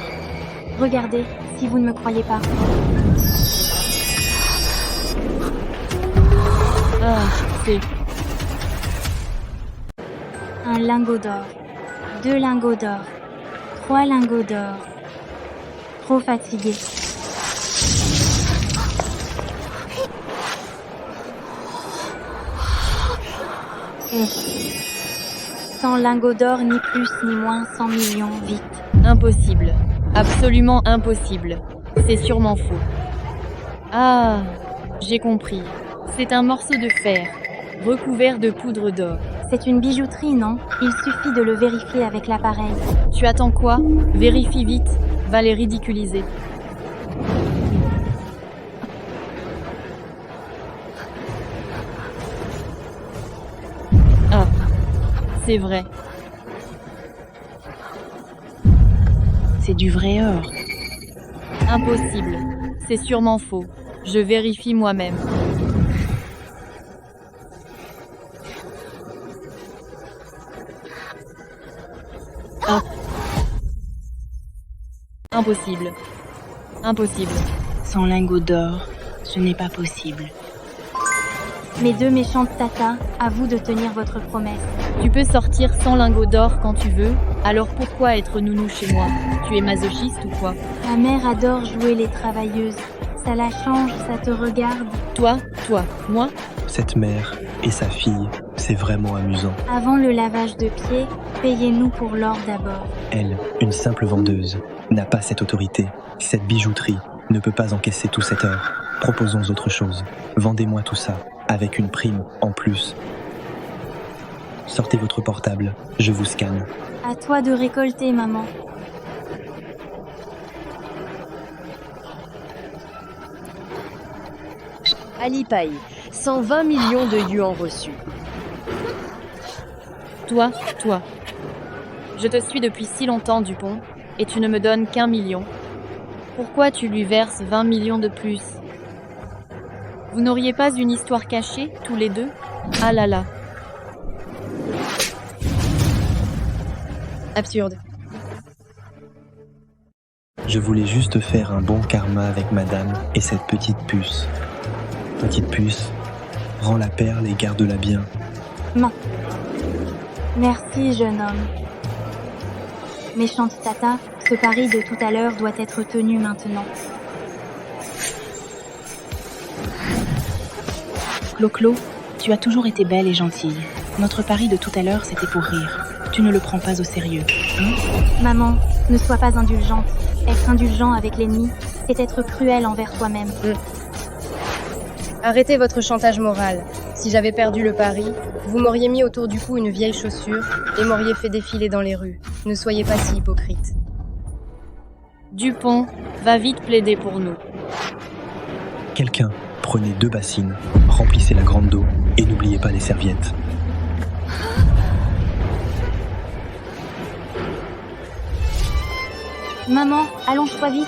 Regardez, si vous ne me croyez pas. Ah, c'est... Un lingot d'or. 2 lingots d'or. 3 lingots d'or. Trop fatigué. Et 100 lingots d'or, ni plus ni moins, 100 millions, vite. Impossible. Absolument impossible. C'est sûrement faux. Ah, j'ai compris. C'est un morceau de fer, recouvert de poudre d'or. C'est une bijouterie, non? Il suffit de le vérifier avec l'appareil. Tu attends quoi? Vérifie vite. Va les ridiculiser. Ah, c'est vrai. C'est du vrai or. Impossible. C'est sûrement faux. Je vérifie moi-même. Ah. Impossible. Impossible. 100 lingots d'or, Ce n'est pas possible. Mes deux méchantes tatas, à vous de tenir votre promesse. Tu peux sortir sans lingots d'or quand tu veux, alors pourquoi être nounou chez moi? Tu es masochiste ou quoi? Ta mère adore jouer les travailleuses. Ça la change, ça te regarde. Toi, moi? Cette mère et sa fille, c'est vraiment amusant. Avant le lavage de pieds, payez-nous pour l'or d'abord. Elle, une simple vendeuse, n'a pas cette autorité. Cette bijouterie ne peut pas encaisser tout cet or. Proposons autre chose. Vendez-moi tout ça, avec une prime en plus. Sortez votre portable, je vous scanne. À toi de récolter, maman. Alipay, 120 millions de yuan reçus. Toi. Je te suis depuis si longtemps, Dupont, et tu ne me donnes qu'1 million. Pourquoi tu lui verses 20 millions de plus? Vous n'auriez pas une histoire cachée, tous les deux? Ah là là. Absurde. Je voulais juste faire un bon karma avec madame et cette petite puce. Petite puce, rends la perle et garde-la bien. Non. Merci, jeune homme. Méchante tata, ce pari de tout à l'heure doit être tenu maintenant. Clo-Clo, tu as toujours été belle et gentille. Notre pari de tout à l'heure, c'était pour rire. Tu ne le prends pas au sérieux, hein? Maman, ne sois pas indulgente. Être indulgent avec l'ennemi, c'est être cruel envers toi-même. Arrêtez votre chantage moral. Si j'avais perdu le pari, vous m'auriez mis autour du cou une vieille chaussure et m'auriez fait défiler dans les rues. Ne soyez pas si hypocrite. Dupont, va vite plaider pour nous. Quelqu'un, prenez 2 bassines, remplissez la grande d'eau et n'oubliez pas les serviettes. Maman, allonge-toi vite.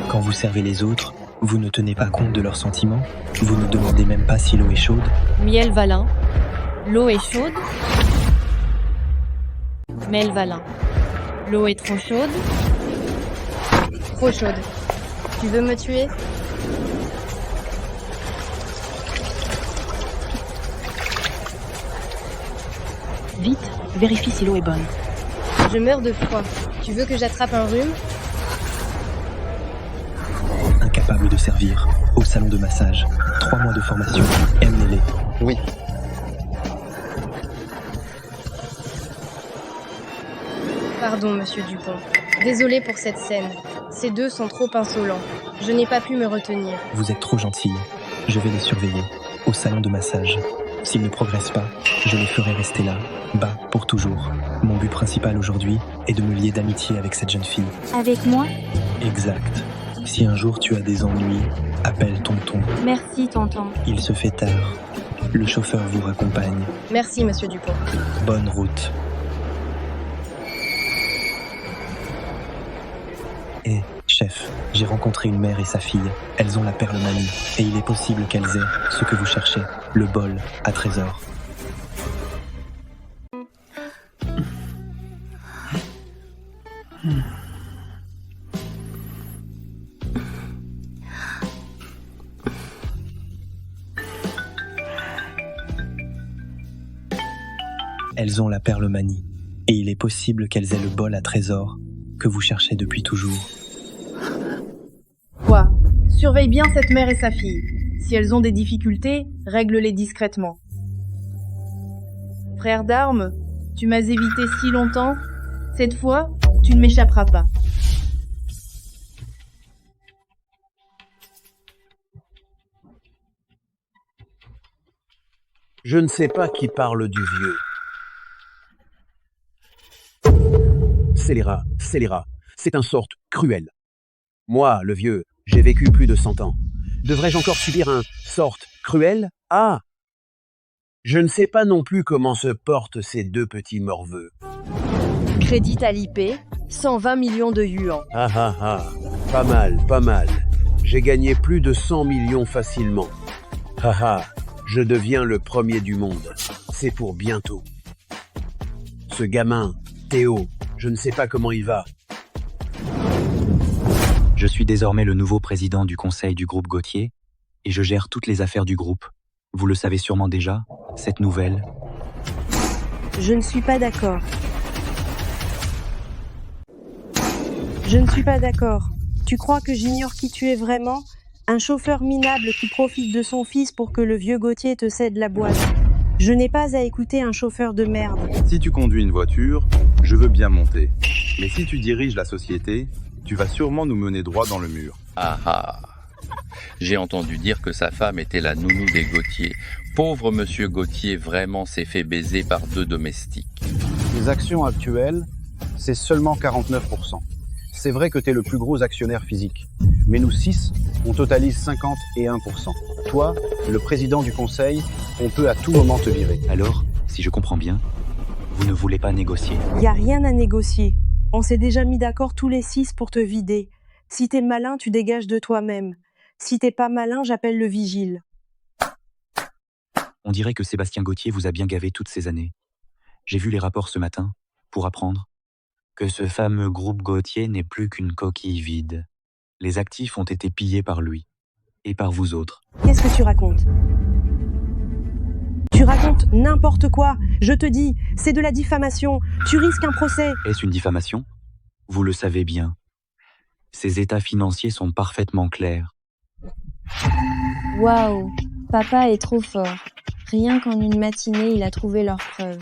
Quand vous servez les autres, vous ne tenez pas compte de leurs sentiments? Vous ne demandez même pas si l'eau est chaude? Miel Valin. L'eau est chaude? Miel Valin. L'eau est trop chaude? Trop chaude. Tu veux me tuer? Vite, vérifie si l'eau est bonne. Je meurs de froid. Tu veux que j'attrape un rhume? Incapable de servir, au salon de massage. 3 mois de formation, aimez-les. Oui. Pardon, monsieur Dupont. Désolé pour cette scène. Ces deux sont trop insolents. Je n'ai pas pu me retenir. Vous êtes trop gentille. Je vais les surveiller, au salon de massage. S'ils ne progressent pas, je les ferai rester là, bas, pour toujours. Mon but principal aujourd'hui est de me lier d'amitié avec cette jeune fille. Avec moi? Exact. Si un jour tu as des ennuis, appelle tonton. Merci, tonton. Il se fait tard. Le chauffeur vous raccompagne. Merci, monsieur Dupont. Bonne route. Eh, chef, j'ai rencontré une mère et sa fille. Elles ont la perle manie. Et il est possible qu'elles aient ce que vous cherchez, le bol à trésor. Elles ont la perle manie. Et il est possible qu'elles aient le bol à trésor que vous cherchez depuis toujours. Quoi? Surveille bien cette mère et sa fille. Si elles ont des difficultés, règle-les discrètement. Frère d'armes, tu m'as évité si longtemps. Cette fois, tu ne m'échapperas pas. Je ne sais pas qui parle du vieux. Scélérat, c'est un sort cruel. Moi, le vieux, j'ai vécu plus de 100 ans. Devrais-je encore subir un sort cruel? Ah! Je ne sais pas non plus comment se portent ces deux petits morveux. Crédit Alipay, 120 millions de yuan. Ah ah ah, pas mal. J'ai gagné plus de 100 millions facilement. Ah ah, je deviens le premier du monde. C'est pour bientôt. Ce gamin, Théo, Je ne sais pas comment il va. Je suis désormais le nouveau président du conseil du groupe Gauthier et je gère toutes les affaires du groupe. Vous le savez sûrement déjà, cette nouvelle. Je ne suis pas d'accord. Je ne suis pas d'accord. Tu crois que j'ignore qui tu es vraiment? Un chauffeur minable qui profite de son fils pour que le vieux Gauthier te cède la boîte. Je n'ai pas à écouter un chauffeur de merde. Si tu conduis une voiture, je veux bien monter. Mais si tu diriges la société, tu vas sûrement nous mener droit dans le mur. Ah ah. J'ai entendu dire que sa femme était la nounou des Gauthier. Pauvre monsieur Gauthier vraiment s'est fait baiser par 2 domestiques. Les actions actuelles, c'est seulement 49%. C'est vrai que tu es le plus gros actionnaire physique. Mais nous 6, on totalise 51%. Toi, le président du conseil, on peut à tout moment te virer. Alors, si je comprends bien, vous ne voulez pas négocier. Y a rien à négocier. On s'est déjà mis d'accord tous les 6 pour te vider. Si t'es malin, tu dégages de toi-même. Si t'es pas malin, j'appelle le vigile. On dirait que Sébastien Gauthier vous a bien gavé toutes ces années. J'ai vu les rapports ce matin, pour apprendre que ce fameux groupe Gauthier n'est plus qu'une coquille vide. Les actifs ont été pillés par lui, et par vous autres. Qu'est-ce que tu racontes? Tu racontes n'importe quoi. Je te dis, c'est de la diffamation. Tu risques un procès. Est-ce une diffamation? Vous le savez bien. Ces états financiers sont parfaitement clairs. Waouh, papa est trop fort. Rien qu'en une matinée, il a trouvé leurs preuves.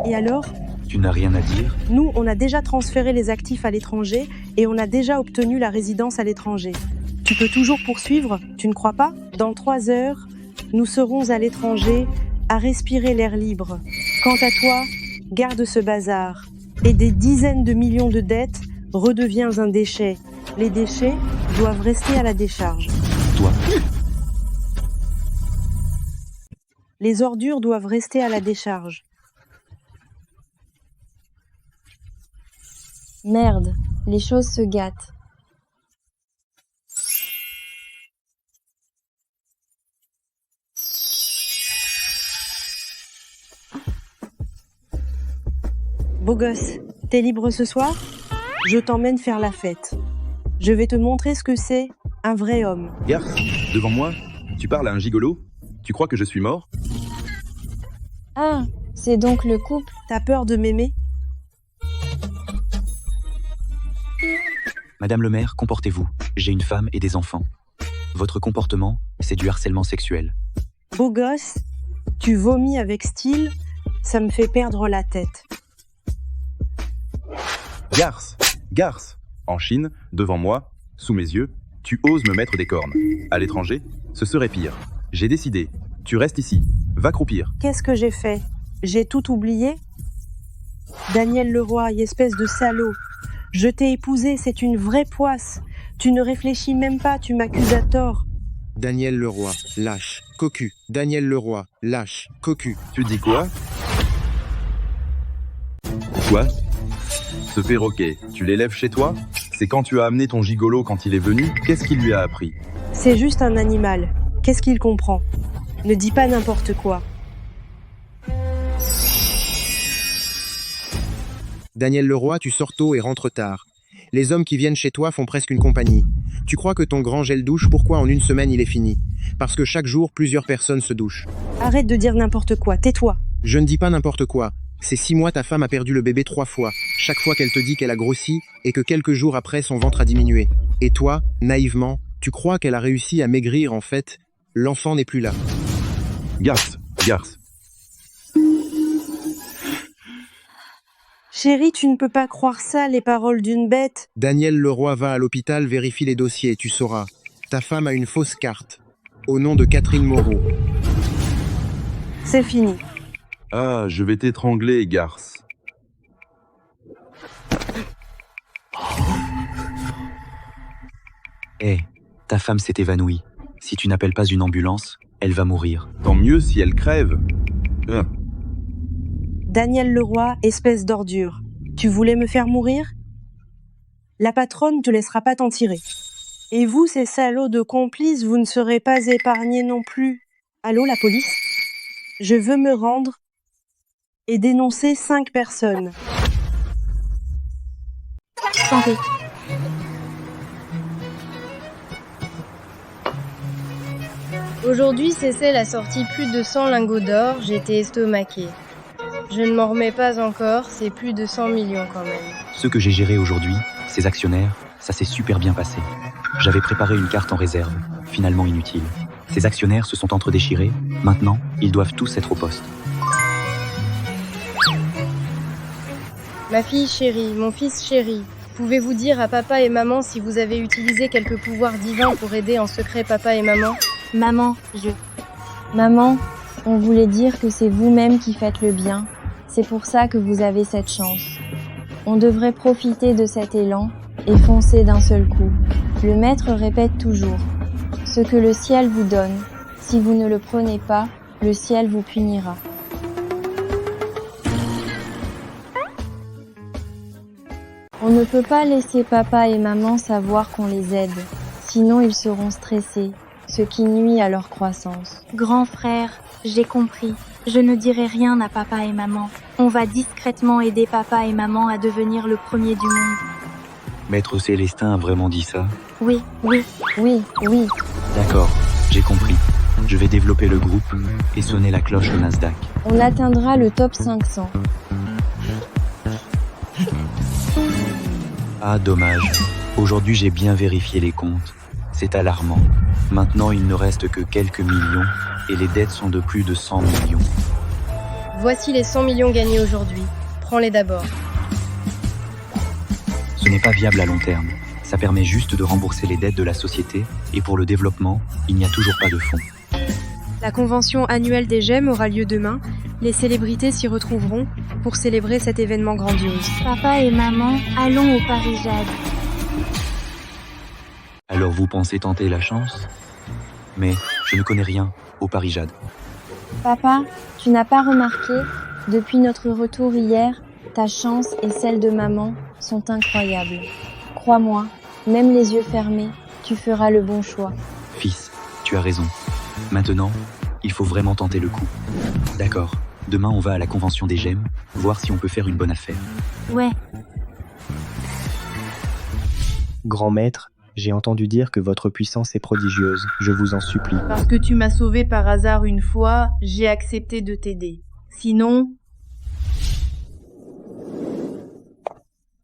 Et alors? Tu n'as rien à dire? Nous, on a déjà transféré les actifs à l'étranger et on a déjà obtenu la résidence à l'étranger. Tu peux toujours poursuivre, tu ne crois pas? Dans 3 heures, nous serons à l'étranger, à respirer l'air libre. Quant à toi, garde ce bazar. Et des dizaines de millions de dettes, redeviens un déchet. Les déchets doivent rester à la décharge. Toi? Les ordures doivent rester à la décharge. Merde, les choses se gâtent. Beau gosse, t'es libre ce soir? Je t'emmène faire la fête. Je vais te montrer ce que c'est, un vrai homme. Garce, devant moi, tu parles à un gigolo? Tu crois que je suis mort? Ah, c'est donc le couple? T'as peur de m'aimer? Madame le maire, comportez-vous. J'ai une femme et des enfants. Votre comportement, c'est du harcèlement sexuel. Beau gosse, tu vomis avec style, ça me fait perdre la tête. Garce, en Chine, devant moi, sous mes yeux, tu oses me mettre des cornes. À l'étranger, ce serait pire. J'ai décidé, tu restes ici, va croupir. Qu'est-ce que j'ai fait? J'ai tout oublié? Daniel Leroy, espèce de salaud. Je t'ai épousé, c'est une vraie poisse. Tu ne réfléchis même pas, tu m'accuses à tort. Daniel Leroy, lâche, cocu. Daniel Leroy, lâche, cocu. Tu dis quoi? Quoi? Ce perroquet, tu l'élèves chez toi? C'est quand tu as amené ton gigolo quand il est venu? Qu'est-ce qu'il lui a appris? C'est juste un animal. Qu'est-ce qu'il comprend? Ne dis pas n'importe quoi. Daniel Leroy, tu sors tôt et rentres tard. Les hommes qui viennent chez toi font presque une compagnie. Tu crois que ton grand gel douche, pourquoi en une semaine il est fini? Parce que chaque jour, plusieurs personnes se douchent. Arrête de dire n'importe quoi, tais-toi. Je ne dis pas n'importe quoi. Ces 6 mois, ta femme a perdu le bébé 3 fois. Chaque fois qu'elle te dit qu'elle a grossi et que quelques jours après, son ventre a diminué. Et toi, naïvement, tu crois qu'elle a réussi à maigrir en fait? L'enfant n'est plus là. Garce. Chérie, tu ne peux pas croire ça, les paroles d'une bête. Daniel Leroy va à l'hôpital, vérifie les dossiers, tu sauras. Ta femme a une fausse carte. Au nom de Catherine Moreau. C'est fini. Ah, je vais t'étrangler, garce. Hé, ta femme s'est évanouie. Si tu n'appelles pas une ambulance, elle va mourir. Tant mieux si elle crève. Daniel Leroy, espèce d'ordure. Tu voulais me faire mourir? La patronne ne te laissera pas t'en tirer. Et vous, ces salauds de complices, vous ne serez pas épargnés non plus. Allô, la police? Je veux me rendre et dénoncer 5 personnes. Santé. Aujourd'hui, Cécile a sorti plus de 100 lingots d'or, j'étais estomaquée. Je ne m'en remets pas encore, c'est plus de 100 millions quand même. Ce que j'ai géré aujourd'hui, ces actionnaires, ça s'est super bien passé. J'avais préparé une carte en réserve, finalement inutile. Ces actionnaires se sont entre-déchirés, maintenant, ils doivent tous être au poste. Ma fille chérie, mon fils chéri, pouvez-vous dire à papa et maman si vous avez utilisé quelques pouvoirs divins pour aider en secret papa et maman? Maman, Maman, on voulait dire que c'est vous-même qui faites le bien. C'est pour ça que vous avez cette chance. On devrait profiter de cet élan et foncer d'un seul coup. Le maître répète toujours « Ce que le ciel vous donne, si vous ne le prenez pas, le ciel vous punira. » On ne peut pas laisser papa et maman savoir qu'on les aide, sinon ils seront stressés, ce qui nuit à leur croissance. Grand frère, j'ai compris. Je ne dirai rien à papa et maman. On va discrètement aider papa et maman à devenir le premier du monde. Maître Célestin a vraiment dit ça? Oui. D'accord, j'ai compris. Je vais développer le groupe et sonner la cloche au Nasdaq. On atteindra le top 500. Ah, dommage. Aujourd'hui, j'ai bien vérifié les comptes. C'est alarmant. Maintenant, il ne reste que quelques millions et les dettes sont de plus de 100 millions. Voici les 100 millions gagnés aujourd'hui. Prends-les d'abord. Ce n'est pas viable à long terme. Ça permet juste de rembourser les dettes de la société et pour le développement, il n'y a toujours pas de fonds. La convention annuelle des gemmes aura lieu demain. Les célébrités s'y retrouveront pour célébrer cet événement grandiose. Papa et maman, allons au Paris Jade. Alors vous pensez tenter la chance? Mais je ne connais rien au Paris Jade. Papa, tu n'as pas remarqué, depuis notre retour hier, ta chance et celle de maman sont incroyables. Crois-moi, même les yeux fermés, tu feras le bon choix. Fils, tu as raison. Maintenant, il faut vraiment tenter le coup. D'accord, demain on va à la convention des gemmes, voir si on peut faire une bonne affaire. Ouais. Grand maître, j'ai entendu dire que votre puissance est prodigieuse, je vous en supplie. Parce que tu m'as sauvé par hasard une fois, j'ai accepté de t'aider. Sinon...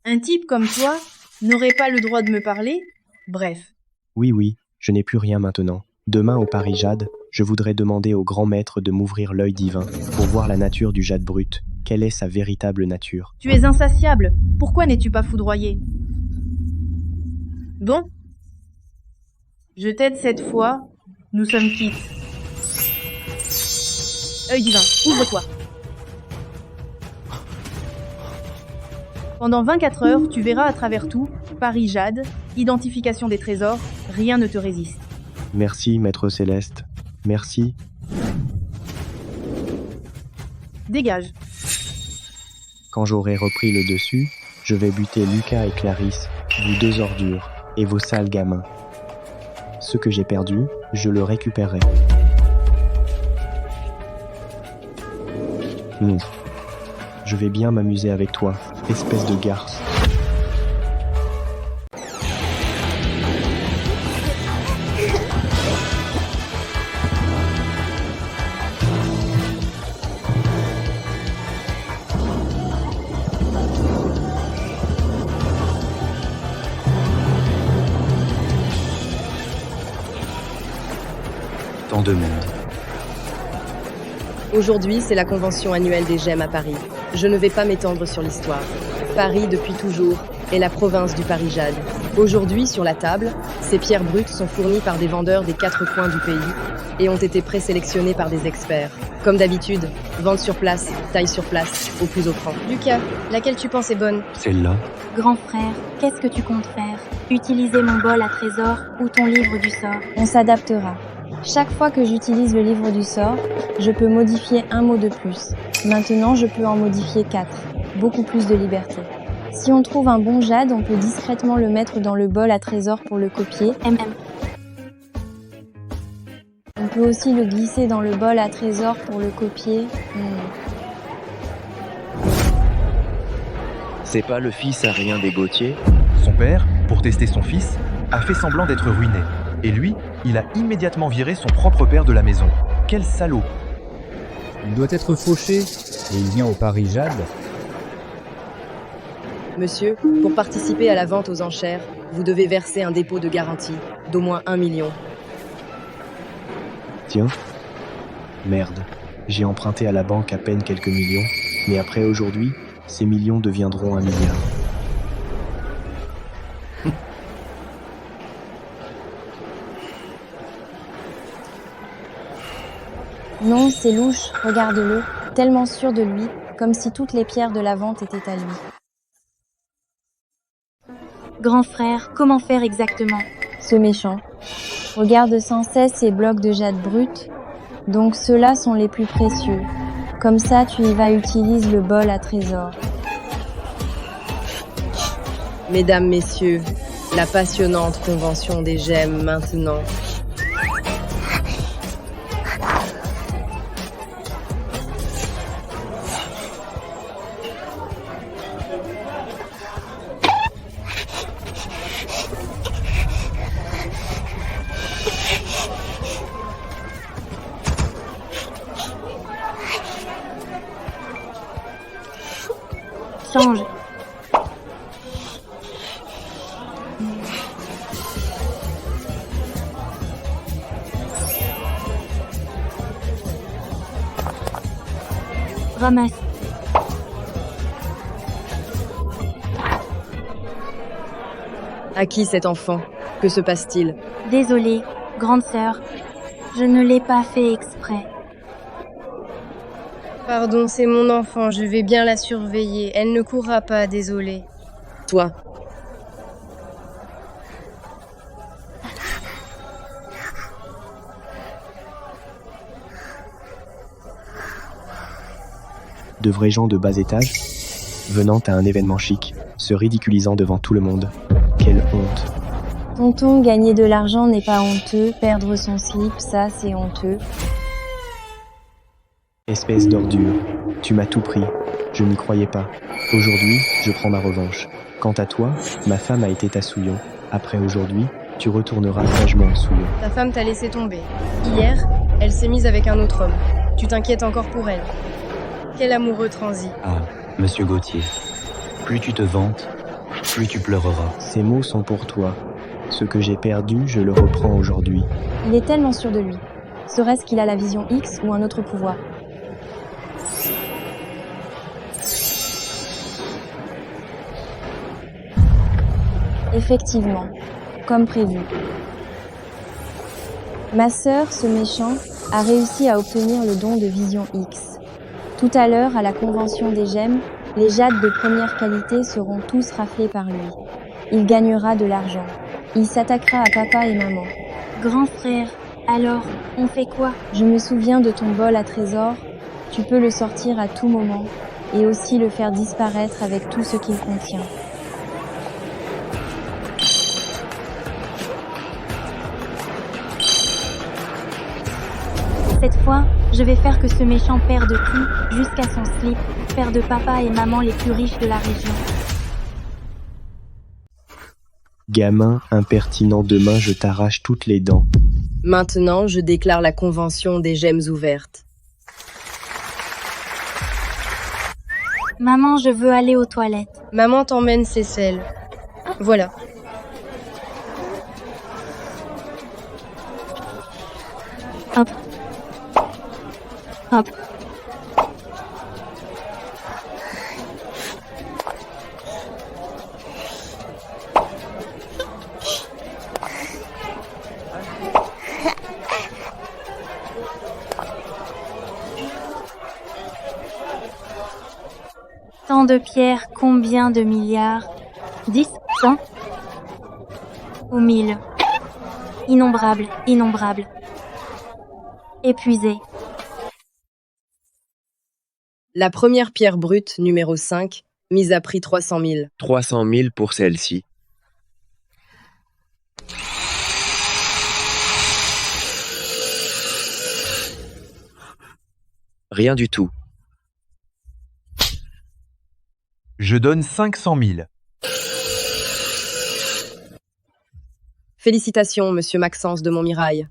Un type comme toi n'aurait pas le droit de me parler? Bref. Oui, je n'ai plus rien maintenant. Demain au Paris Jade, je voudrais demander au grand maître de m'ouvrir l'œil divin pour voir la nature du jade brut. Quelle est sa véritable nature? Tu es insatiable. Pourquoi n'es-tu pas foudroyé? Bon. Je t'aide cette fois. Nous sommes quittes. Œil divin, ouvre-toi. Pendant 24 heures, tu verras à travers tout, Paris Jade, identification des trésors, rien ne te résiste. Merci, maître céleste. Merci. Dégage. Quand j'aurai repris le dessus, je vais buter Lucas et Clarisse, vous deux ordures, et vos sales gamins. Ce que j'ai perdu, je le récupérerai. Je vais bien m'amuser avec toi, espèce de garce. Tant de monde. Aujourd'hui, c'est la convention annuelle des gemmes à Paris. Je ne vais pas m'étendre sur l'histoire. Paris, depuis toujours, est la province du Paris Jade. Aujourd'hui, sur la table, ces pierres brutes sont fournies par des vendeurs des 4 coins du pays et ont été présélectionnées par des experts. Comme d'habitude, vente sur place, taille sur place, au plus offrant. Lucas, laquelle tu penses est bonne? Celle-là? Grand frère, qu'est-ce que tu comptes faire? Utiliser mon bol à trésor ou ton livre du sort? On s'adaptera. Chaque fois que j'utilise le livre du sort, je peux modifier un mot de plus. Maintenant, je peux en modifier 4. Beaucoup plus de liberté. Si on trouve un bon jade, on peut discrètement le mettre dans le bol à trésor pour le copier. On peut aussi le glisser dans le bol à trésor pour le copier. C'est pas le fils à rien des Gauthier? Son père, pour tester son fils, a fait semblant d'être ruiné. Et lui, il a immédiatement viré son propre père de la maison. Quel salaud! Il doit être fauché, et il vient au Paris Jade. Monsieur, pour participer à la vente aux enchères, vous devez verser un dépôt de garantie d'au moins 1 million. Tiens. Merde. J'ai emprunté à la banque à peine quelques millions, mais après aujourd'hui, ces millions deviendront 1 milliard. Non, c'est louche, regarde-le, tellement sûr de lui, comme si toutes les pierres de la vente étaient à lui. Grand frère, comment faire exactement? Ce méchant. Regarde sans cesse ces blocs de jade brut. Donc ceux-là sont les plus précieux. Comme ça, tu y vas utiliser le bol à trésor. Mesdames, messieurs, la passionnante convention des gemmes maintenant. Change. Ramasse. À qui cet enfant? Que se passe-t-il? Désolée, grande sœur. Je ne l'ai pas fait exprès. Pardon, c'est mon enfant, je vais bien la surveiller. Elle ne courra pas, désolée. Toi. De vrais gens de bas étage, venant à un événement chic, se ridiculisant devant tout le monde. Quelle honte! Tonton, gagner de l'argent n'est pas honteux, perdre son slip, ça c'est honteux. Espèce d'ordure, tu m'as tout pris, je n'y croyais pas. Aujourd'hui, je prends ma revanche. Quant à toi, ma femme a été ta souillon. Après aujourd'hui, tu retourneras sagement en souillon. Ta femme t'a laissé tomber. Hier, elle s'est mise avec un autre homme. Tu t'inquiètes encore pour elle. Quel amoureux transi. Ah, monsieur Gauthier, plus tu te vantes, plus tu pleureras. Ces mots sont pour toi. Ce que j'ai perdu, je le reprends aujourd'hui. Il est tellement sûr de lui. Serait-ce qu'il a la vision X ou un autre pouvoir? Effectivement, comme prévu. Ma sœur, ce méchant, a réussi à obtenir le don de Vision X. Tout à l'heure, à la convention des gemmes, les jades de première qualité seront tous raflés par lui. Il gagnera de l'argent. Il s'attaquera à papa et maman. Grand frère, alors, on fait quoi? Je me souviens de ton bol à trésor. Tu peux le sortir à tout moment et aussi le faire disparaître avec tout ce qu'il contient. Cette fois, je vais faire que ce méchant perde tout, jusqu'à son slip, perde papa et maman les plus riches de la région. Gamin impertinent, demain je t'arrache toutes les dents. Maintenant, je déclare la convention des gemmes ouvertes. Maman, je veux aller aux toilettes. Maman t'emmène ses selles. Voilà. Hop. Hop. Tant de pierres, combien de milliards? 10, 100 ou 1000? Innombrables, innombrables. Épuisé. La première pierre brute, numéro 5, mise à prix 300 000. 300 000 pour celle-ci. Rien du tout. Je donne 500 000. Félicitations, monsieur Maxence de Montmirail.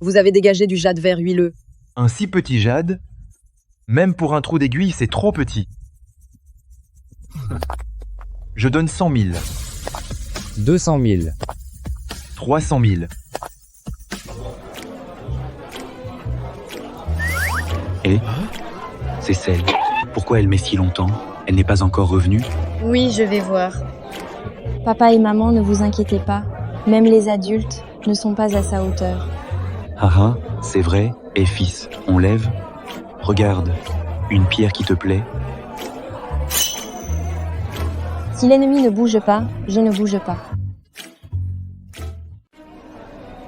Vous avez dégagé du jade vert huileux. Un si petit jade, même pour un trou d'aiguille, c'est trop petit. Je donne 100 000. 200 000. 300 000. Et c'est celle. Pourquoi elle met si longtemps? Elle n'est pas encore revenue? Oui, je vais voir. Papa et maman, ne vous inquiétez pas. Même les adultes ne sont pas à sa hauteur. Ah ah, c'est vrai. Et fils, on lève. Regarde, une pierre qui te plaît. Si l'ennemi ne bouge pas, je ne bouge pas.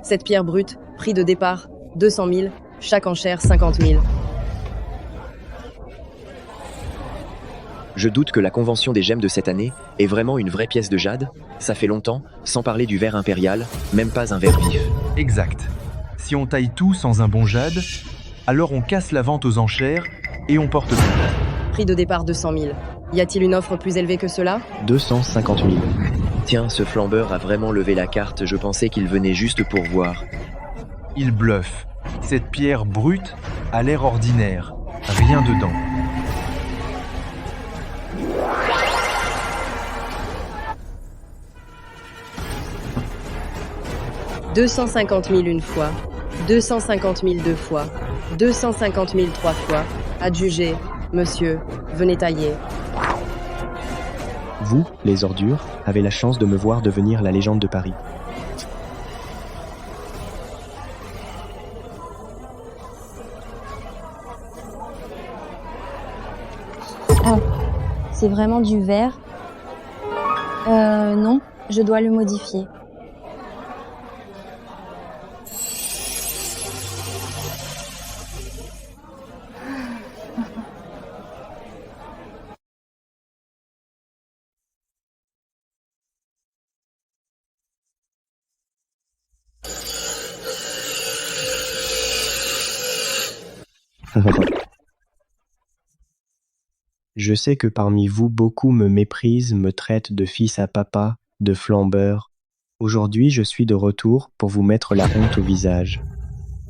Cette pierre brute, prix de départ, 200 000, chaque enchère 50 000. Je doute que la convention des gemmes de cette année est vraiment une vraie pièce de jade. Ça fait longtemps, sans parler du verre impérial, même pas un verre vif. Exact. Si on taille tout sans un bon jade, alors on casse la vente aux enchères et on porte plainte. Prix de départ 200 000. Y a-t-il une offre plus élevée que cela? 250 000. Tiens, ce flambeur a vraiment levé la carte, je pensais qu'il venait juste pour voir. Il bluffe. Cette pierre brute a l'air ordinaire. Rien dedans. « 250 000 une fois, 250 000 deux fois, 250 000 trois fois. Adjugé, monsieur, venez tailler. » Vous, les ordures, avez la chance de me voir devenir la légende de Paris. Ah, c'est vraiment du verre? Non, je dois le modifier. Je sais que parmi vous, beaucoup me méprisent, me traitent de fils à papa, de flambeur. Aujourd'hui, je suis de retour pour vous mettre la honte au visage.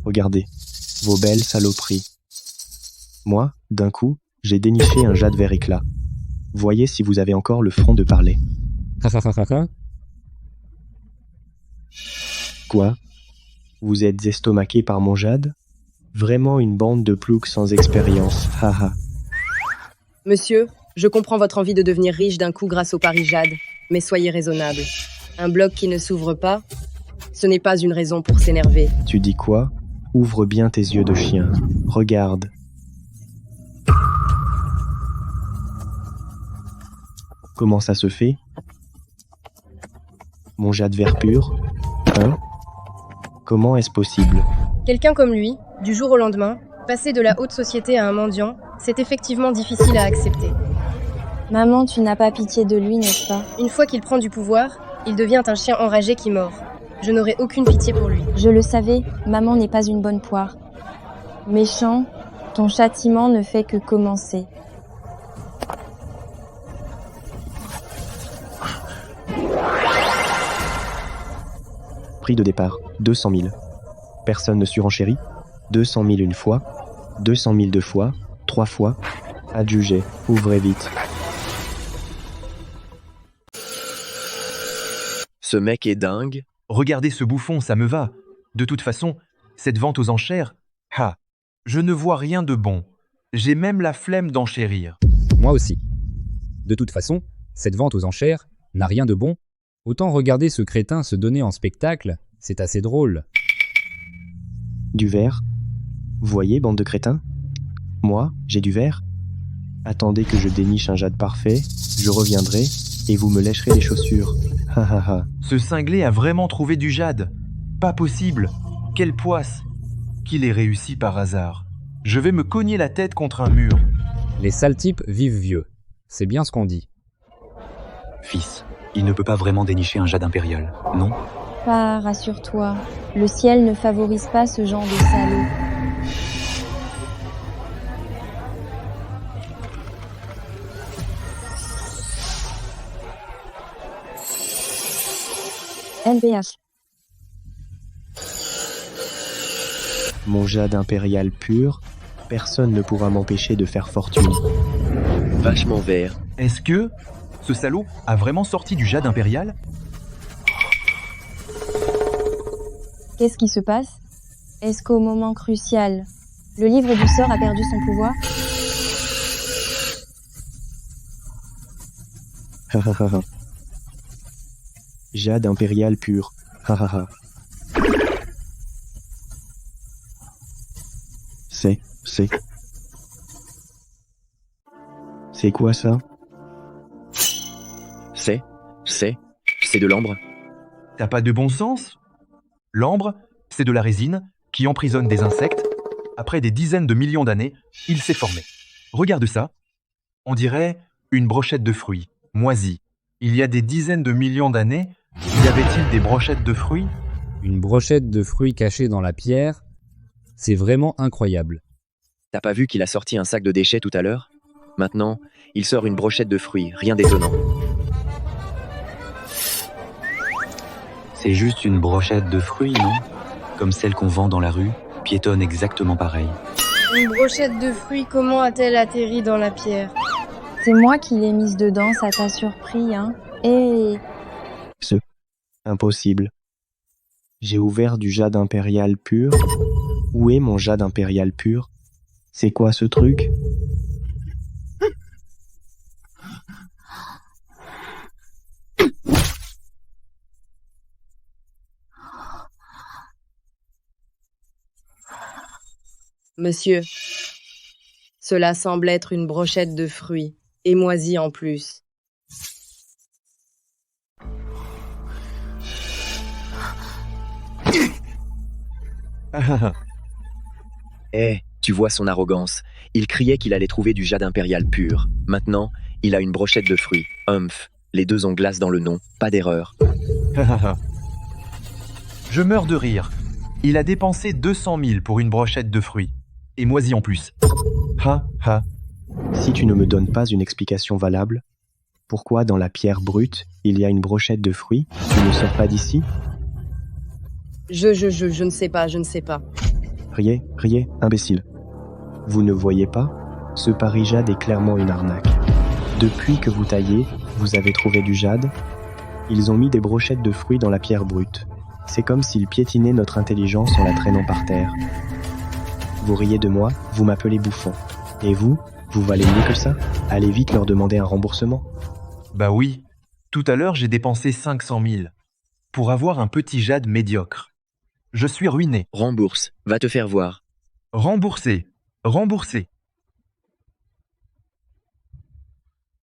Regardez, vos belles saloperies. Moi, d'un coup, j'ai déniché un jade vert éclat. Voyez si vous avez encore le front de parler. Quoi? Vous êtes estomaqué par mon jade? Vraiment une bande de ploucs sans expérience, haha. Monsieur, je comprends votre envie de devenir riche d'un coup grâce au Paris Jade, mais soyez raisonnable. Un bloc qui ne s'ouvre pas, ce n'est pas une raison pour s'énerver. Tu dis quoi? Ouvre bien tes yeux de chien. Regarde. Comment ça se fait? Mon jade vert pur? Hein? Comment est-ce possible? Quelqu'un comme lui, du jour au lendemain, passer de la haute société à un mendiant, c'est effectivement difficile à accepter. Maman, tu n'as pas pitié de lui, n'est-ce pas? Une fois qu'il prend du pouvoir, il devient un chien enragé qui mord. Je n'aurai aucune pitié pour lui. Je le savais, maman n'est pas une bonne poire. Méchant, ton châtiment ne fait que commencer. Prix de départ, 200 000. Personne ne surenchérit? 200 000 une fois, 200 000 deux fois, 3 fois. Adjugé, ouvrez vite. Ce mec est dingue. Regardez ce bouffon, ça me va. De toute façon, cette vente aux enchères, je ne vois rien de bon. J'ai même la flemme d'enchérir. Moi aussi. De toute façon, cette vente aux enchères n'a rien de bon. Autant regarder ce crétin se donner en spectacle, c'est assez drôle. Du verre? Voyez, bande de crétins? Moi, j'ai du verre? Attendez que je déniche un jade parfait, je reviendrai, et vous me lècherez les chaussures. Ha ha ha. Ce cinglé a vraiment trouvé du jade. Pas possible. Quelle poisse. Qu'il ait réussi par hasard. Je vais me cogner la tête contre un mur. Les sales types vivent vieux. C'est bien ce qu'on dit. Fils, il ne peut pas vraiment dénicher un jade impérial, non? Pas, rassure-toi. Le ciel ne favorise pas ce genre de salaud. LVH. Mon jade impérial pur, personne ne pourra m'empêcher de faire fortune. Vachement vert. Est-ce que ce salaud a vraiment sorti du jade impérial? Qu'est-ce qui se passe? Est-ce qu'au moment crucial, le livre du sort a perdu son pouvoir? Jade impérial pur. C'est quoi ça? C'est de l'ambre. T'as pas de bon sens? L'ambre, c'est de la résine qui emprisonne des insectes. Après des dizaines de millions d'années, il s'est formé. Regarde ça. On dirait une brochette de fruits, moisie. Il y a des dizaines de millions d'années, y avait-il des brochettes de fruits? Une brochette de fruits cachée dans la pierre, c'est vraiment incroyable. T'as pas vu qu'il a sorti un sac de déchets tout à l'heure? Maintenant, il sort une brochette de fruits, rien d'étonnant. C'est juste une brochette de fruits, non? Comme celle qu'on vend dans la rue, piétonne exactement pareil. Une brochette de fruits, comment a-t-elle atterri dans la pierre? C'est moi qui l'ai mise dedans, ça t'a surpris, hein? Et... Impossible. J'ai ouvert du jade impérial pur. Où est mon jade impérial pur? C'est quoi ce truc? Monsieur, cela semble être une brochette de fruits, et moisie en plus. Tu vois son arrogance. Il criait qu'il allait trouver du jade impérial pur. Maintenant, il a une brochette de fruits. Humph. Les deux ont glace dans le nom, pas d'erreur. Je meurs de rire. Il a dépensé 200 000 pour une brochette de fruits. Et moisi en plus. Si tu ne me donnes pas une explication valable, pourquoi dans la pierre brute, il y a une brochette de fruits? Tu ne sors pas d'ici? Je ne sais pas. Riez, imbécile. Vous ne voyez pas? Ce pari jade est clairement une arnaque. Depuis que vous taillez, vous avez trouvé du jade? Ils ont mis des brochettes de fruits dans la pierre brute. C'est comme s'ils piétinaient notre intelligence en la traînant par terre. Vous riez de moi, vous m'appelez bouffon. Et vous valez mieux que ça? Allez vite leur demander un remboursement. Bah oui, tout à l'heure j'ai dépensé 500 000 pour avoir un petit jade médiocre. Je suis ruiné. Rembourse, va te faire voir. Rembourser.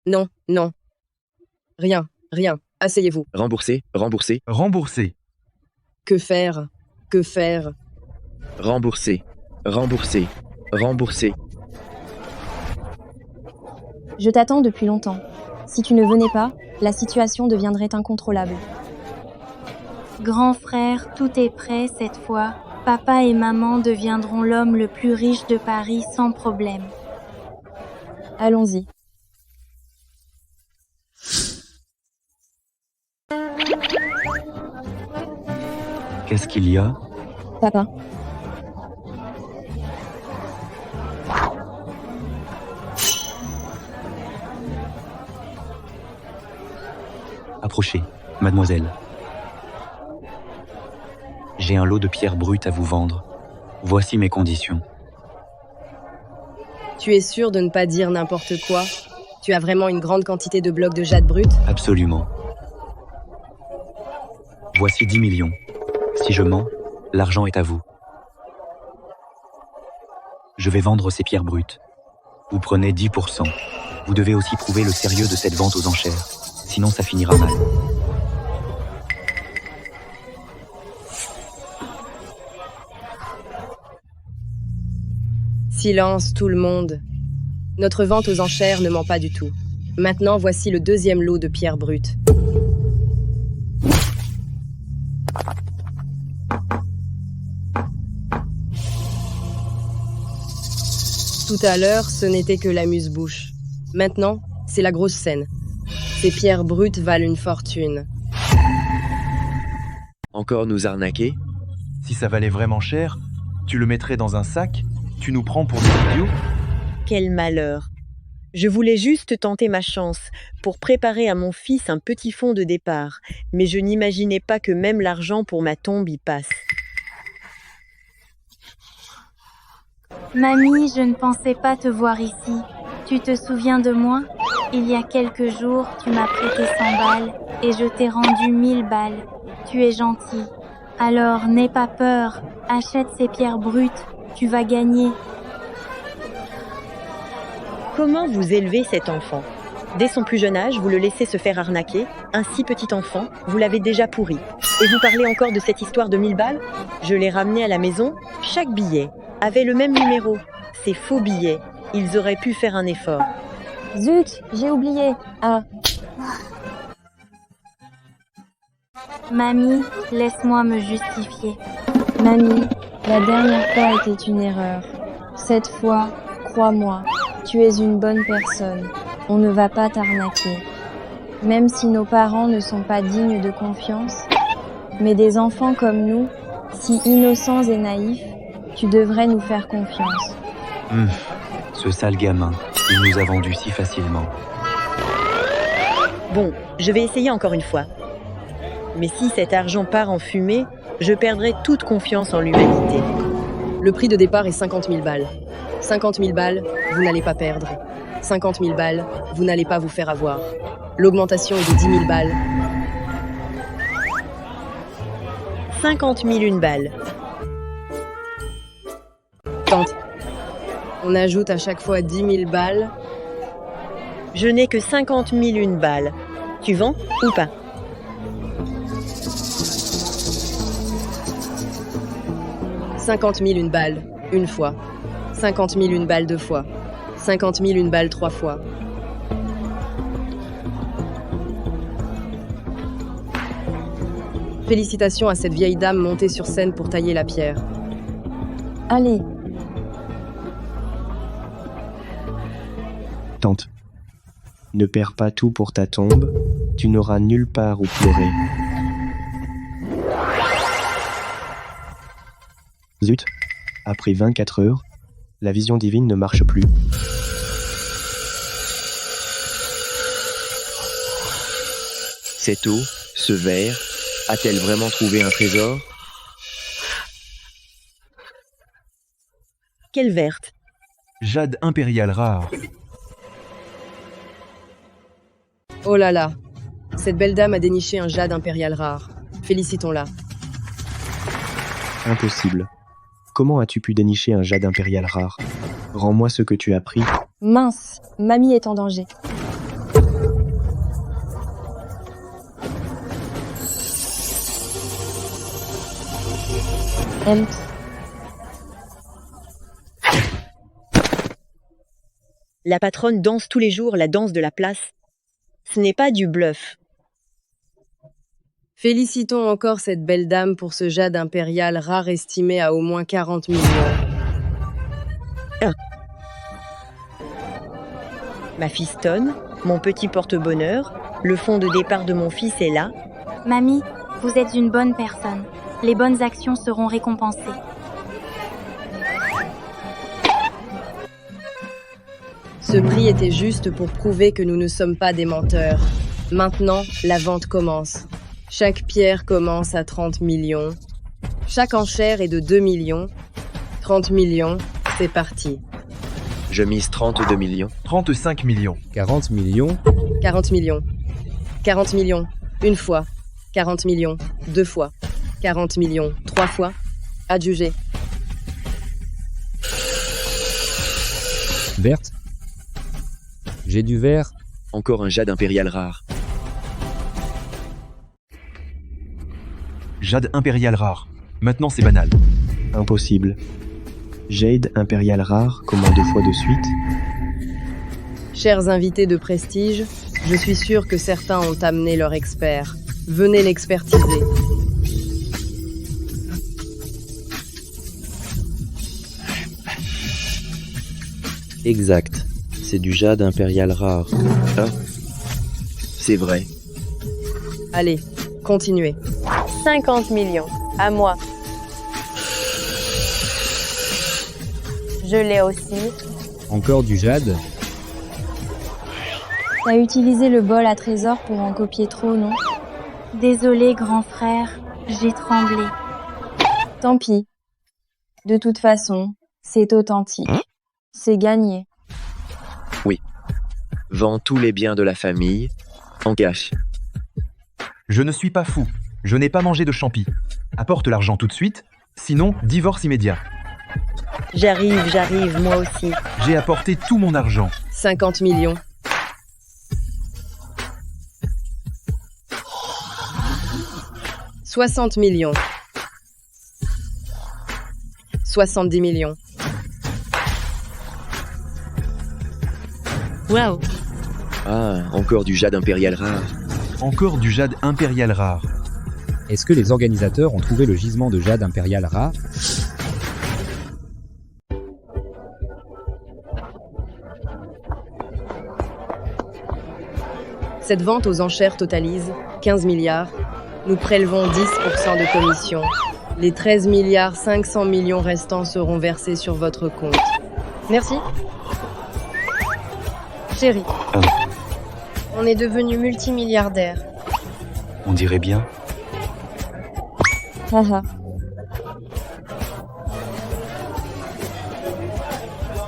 Non. Rien. Asseyez-vous. Rembourser. Que faire? Rembourser. Je t'attends depuis longtemps. Si tu ne venais pas, la situation deviendrait incontrôlable. Grand frère, tout est prêt cette fois. Papa et maman deviendront l'homme le plus riche de Paris sans problème. Allons-y. Qu'est-ce qu'il y a? Papa. Approchez, mademoiselle. J'ai un lot de pierres brutes à vous vendre. Voici mes conditions. Tu es sûr de ne pas dire n'importe quoi? Tu as vraiment une grande quantité de blocs de jade brut? Absolument. Voici 10 millions. Si je mens, l'argent est à vous. Je vais vendre ces pierres brutes. Vous prenez 10%. Vous devez aussi prouver le sérieux de cette vente aux enchères. Sinon, ça finira mal. Silence tout le monde. Notre vente aux enchères ne ment pas du tout. Maintenant, voici le deuxième lot de pierres brutes. Tout à l'heure, ce n'était que l'amuse-bouche. Maintenant, c'est la grosse scène. Ces pierres brutes valent une fortune. Encore nous arnaquer? Si ça valait vraiment cher, tu le mettrais dans un sac? Tu nous prends pour des idiots? Quel malheur! Je voulais juste tenter ma chance pour préparer à mon fils un petit fonds de départ, mais je n'imaginais pas que même l'argent pour ma tombe y passe. Mamie, je ne pensais pas te voir ici. Tu te souviens de moi? Il y a quelques jours, tu m'as prêté 100 balles et je t'ai rendu 1000 balles. Tu es gentil. Alors, n'aie pas peur. Achète ces pierres brutes. Tu vas gagner. Comment vous élevez cet enfant? Dès son plus jeune âge, vous le laissez se faire arnaquer. Un si petit enfant, vous l'avez déjà pourri. Et vous parlez encore de cette histoire de 1000 balles? Je l'ai ramené à la maison. Chaque billet avait le même numéro. Ces faux billets, ils auraient pu faire un effort. Zut, j'ai oublié. Ah. Mamie, laisse-moi me justifier. Mamie, la dernière fois était une erreur. Cette fois, crois-moi, tu es une bonne personne. On ne va pas t'arnaquer. Même si nos parents ne sont pas dignes de confiance, mais des enfants comme nous, si innocents et naïfs, tu devrais nous faire confiance. Ce sale gamin, il nous a vendus si facilement. Bon, je vais essayer encore une fois. Mais si cet argent part en fumée, je perdrai toute confiance en l'humanité. Le prix de départ est 50 000 balles. 50 000 balles, vous n'allez pas perdre. 50 000 balles, vous n'allez pas vous faire avoir. L'augmentation est de 10 000 balles. 50 001 balles. Tente. On ajoute à chaque fois 10 000 balles. Je n'ai que 50 001 balles. Tu vends ou pas? « 50 001 balles, une fois. 50 001 balles deux fois. 50 001 balles trois fois. » Félicitations à cette vieille dame montée sur scène pour tailler la pierre. Allez. Tante, ne perds pas tout pour ta tombe, tu n'auras nulle part où pleurer. Zut, après 24 heures, la vision divine ne marche plus. Cette eau, ce verre, a-t-elle vraiment trouvé un trésor? Quelle verte? Jade impérial rare. Oh là là, cette belle dame a déniché un jade impérial rare. Félicitons-la. Impossible. Comment as-tu pu dénicher un jade impérial rare? Rends-moi ce que tu as pris. Mince, mamie est en danger. La patronne danse tous les jours la danse de la place. Ce n'est pas du bluff. Félicitons encore cette belle dame pour ce jade impérial rare estimé à au moins 40 millions. Ma fistonne, mon petit porte-bonheur, le fonds de départ de mon fils est là. Mamie, vous êtes une bonne personne. Les bonnes actions seront récompensées. Ce prix était juste pour prouver que nous ne sommes pas des menteurs. Maintenant, la vente commence. Chaque pierre commence à 30 millions. Chaque enchère est de 2 millions. 30 millions, c'est parti. Je mise 32 millions. 35 millions. 40 millions. 40 millions. 40 millions, une fois. 40 millions, deux fois. 40 millions, trois fois. Adjugé. Verte. J'ai du vert. Encore un jade impérial rare. Jade impérial rare. Maintenant c'est banal. Impossible. Jade impérial rare, comment 2 fois de suite? Chers invités de prestige, je suis sûr que certains ont amené leur expert. Venez l'expertiser. Exact. C'est du jade impérial rare. Ah, c'est vrai. Allez, continuez. 50 millions. À moi. Je l'ai aussi. Encore du jade. T'as utilisé le bol à trésor pour en copier trop, non? Désolé, grand frère, j'ai tremblé. Tant pis. De toute façon, c'est authentique. C'est gagné. Oui. Vends tous les biens de la famille en cash. Je ne suis pas fou. Je n'ai pas mangé de champi. Apporte l'argent tout de suite, sinon divorce immédiat. J'arrive, moi aussi. J'ai apporté tout mon argent. 50 millions. « 60 millions. 70 millions. Waouh. Ah, encore du jade impérial rare. Encore du jade impérial rare. Est-ce que les organisateurs ont trouvé le gisement de jade impérial rare? Cette vente aux enchères totalise 15 milliards. Nous prélevons 10% de commission. Les 13 milliards 500 millions restants seront versés sur votre compte. Merci. Chérie, on est devenus multimilliardaires. On dirait bien. Haha.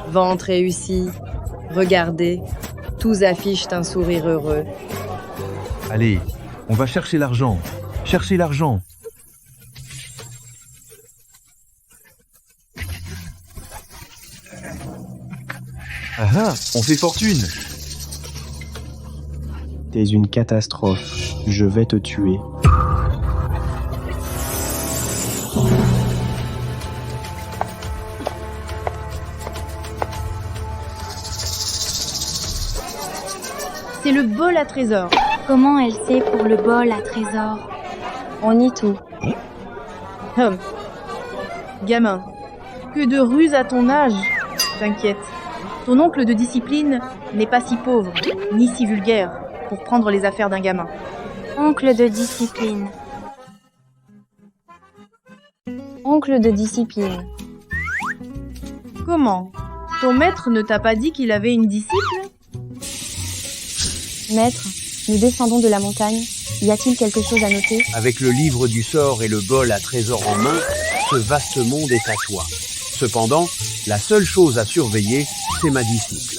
Vente réussie. Regardez, tous affichent un sourire heureux. Allez, on va chercher l'argent. Cherchez l'argent. Ah ah, on fait fortune. T'es une catastrophe. Je vais te tuer. C'est le bol à trésor. Comment elle sait pour le bol à trésor? On nie tout. Gamin, que de ruse à ton âge. T'inquiète. Ton oncle de discipline n'est pas si pauvre, ni si vulgaire, pour prendre les affaires d'un gamin. Oncle de discipline. Oncle de discipline. Comment? Ton maître ne t'a pas dit qu'il avait une disciple? Maître, nous descendons de la montagne. Y a-t-il quelque chose à noter? Avec le livre du sort et le bol à trésor en main, ce vaste monde est à toi. Cependant, la seule chose à surveiller, c'est ma disciple.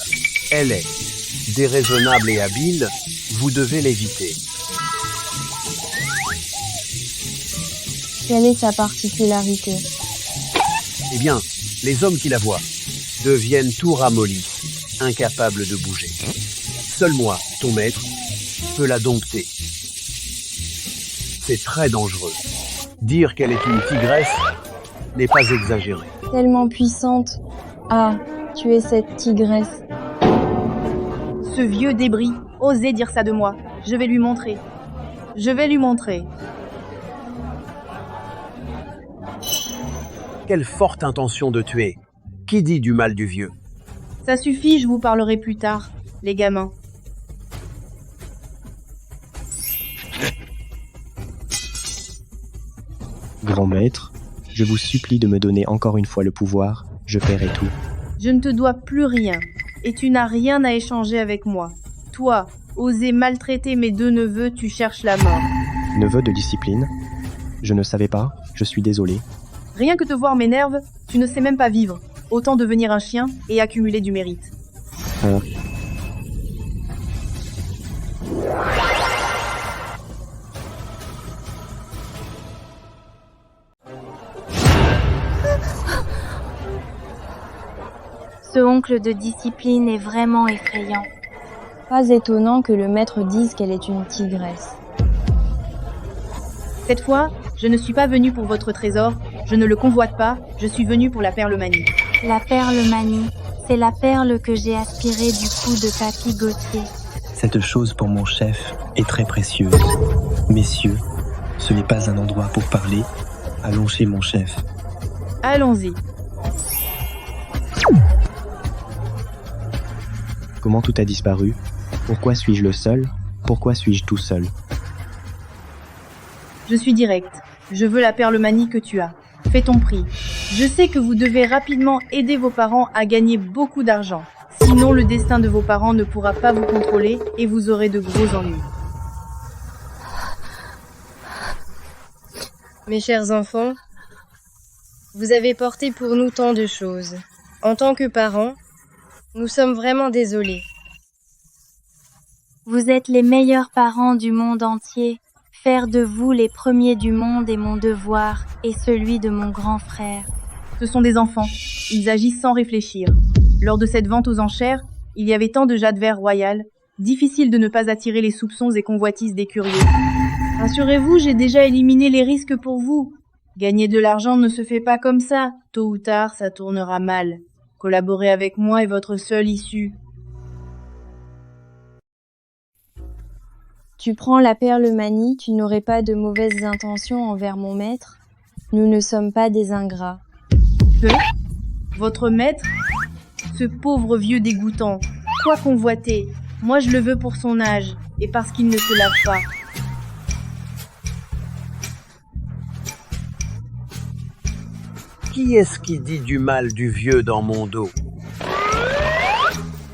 Elle est déraisonnable et habile, vous devez l'éviter. Quelle est sa particularité? Eh bien, les hommes qui la voient deviennent tout ramollis, incapables de bouger. Seul moi, ton maître, peux la dompter. C'est très dangereux. Dire qu'elle est une tigresse n'est pas exagéré. Tellement puissante. Ah, tu es cette tigresse. Ce vieux débris osait dire ça de moi. Je vais lui montrer. Je vais lui montrer. Quelle forte intention de tuer. Qui dit du mal du vieux? Ça suffit, je vous parlerai plus tard, les gamins. Grand maître, je vous supplie de me donner encore une fois le pouvoir, je paierai tout. Je ne te dois plus rien, et tu n'as rien à échanger avec moi. Toi, oser maltraiter mes deux neveux, tu cherches la mort. Neveu de discipline? Je ne savais pas, je suis désolé. Rien que te voir m'énerve, tu ne sais même pas vivre. Autant devenir un chien et accumuler du mérite. Ce oncle de discipline est vraiment effrayant. Pas étonnant que le maître dise qu'elle est une tigresse. Cette fois, je ne suis pas venu pour votre trésor, je ne le convoite pas, je suis venu pour la perle manie. La perle manie, c'est la perle que j'ai aspirée du cou de Papy Gauthier. Cette chose pour mon chef est très précieuse. Messieurs, ce n'est pas un endroit pour parler. Allons chez mon chef. Allons-y. Comment tout a disparu? Pourquoi suis-je le seul? Pourquoi suis-je tout seul? Je suis direct. Je veux la perle-manie que tu as. Fais ton prix. Je sais que vous devez rapidement aider vos parents à gagner beaucoup d'argent. Sinon, le destin de vos parents ne pourra pas vous contrôler et vous aurez de gros ennuis. Mes chers enfants, vous avez porté pour nous tant de choses. En tant que parents, nous sommes vraiment désolés. Vous êtes les meilleurs parents du monde entier. Faire de vous les premiers du monde est mon devoir et celui de mon grand frère. Ce sont des enfants. Ils agissent sans réfléchir. Lors de cette vente aux enchères, il y avait tant de jade vert royal, difficile de ne pas attirer les soupçons et convoitises des curieux. Rassurez-vous, j'ai déjà éliminé les risques pour vous. Gagner de l'argent ne se fait pas comme ça. Tôt ou tard, ça tournera mal. Collaborer avec moi est votre seule issue. Tu prends la perle-manie, tu n'aurais pas de mauvaises intentions envers mon maître? Nous ne sommes pas des ingrats. Que? Votre maître? Ce pauvre vieux dégoûtant. Quoi convoiter? Moi je le veux pour son âge, et parce qu'il ne se lave pas. Qui est-ce qui dit du mal du vieux dans mon dos?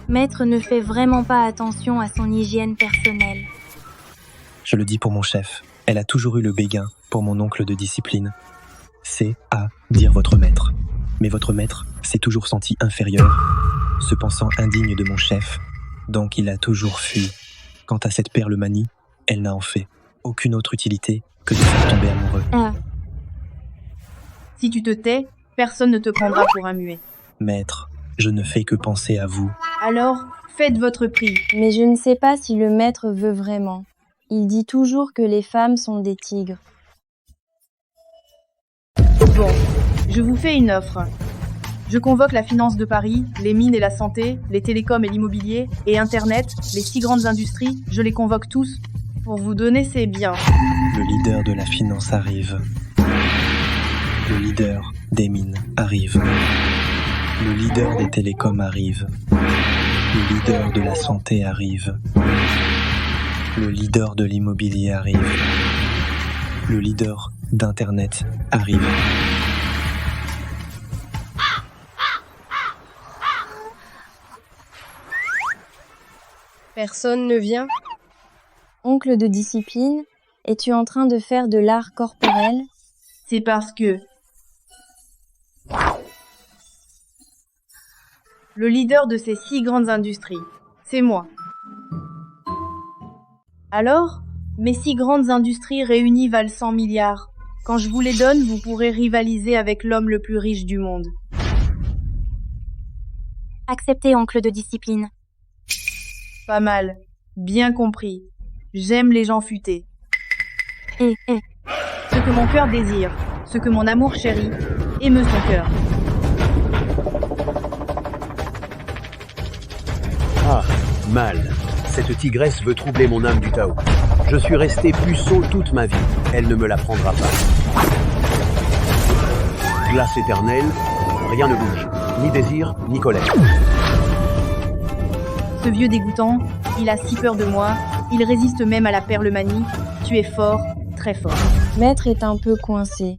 Maître ne fait vraiment pas attention à son hygiène personnelle. Je le dis pour mon chef. Elle a toujours eu le béguin pour mon oncle de discipline. C'est à dire votre maître. Mais votre maître s'est toujours senti inférieur, se pensant indigne de mon chef. Donc il a toujours fui. Quant à cette perle-manie, elle n'a en fait aucune autre utilité que de faire tomber amoureux. Si tu te tais, personne ne te prendra pour un muet. Maître, je ne fais que penser à vous. Alors, faites votre prix. Mais je ne sais pas si le maître veut vraiment. Il dit toujours que les femmes sont des tigres. Bon, je vous fais une offre. Je convoque la finance de Paris, les mines et la santé, les télécoms et l'immobilier, et Internet, les 6 grandes industries, je les convoque tous pour vous donner ces biens. Le leader de la finance arrive. Le leader des mines arrive. Le leader des télécoms arrive. Le leader de la santé arrive. Le leader de l'immobilier arrive. Le leader d'Internet arrive. Personne ne vient? Oncle de discipline, es-tu en train de faire de l'art corporel? C'est parce que le leader de ces 6 grandes industries, c'est moi. Alors, mes 6 grandes industries réunies valent 100 milliards. Quand je vous les donne, vous pourrez rivaliser avec l'homme le plus riche du monde. Acceptez, oncle de discipline. Pas mal. Bien compris. J'aime les gens futés. Ce que mon cœur désire, ce que mon amour chérit, émeut son cœur. Ah, mal. Cette tigresse veut troubler mon âme du Tao. Je suis resté puceau toute ma vie. Elle ne me l'apprendra pas. Glace éternelle, rien ne bouge. Ni désir, ni colère. Ce vieux dégoûtant, il a si peur de moi, il résiste même à la perle-manie. Tu es fort, très fort. Maître est un peu coincé.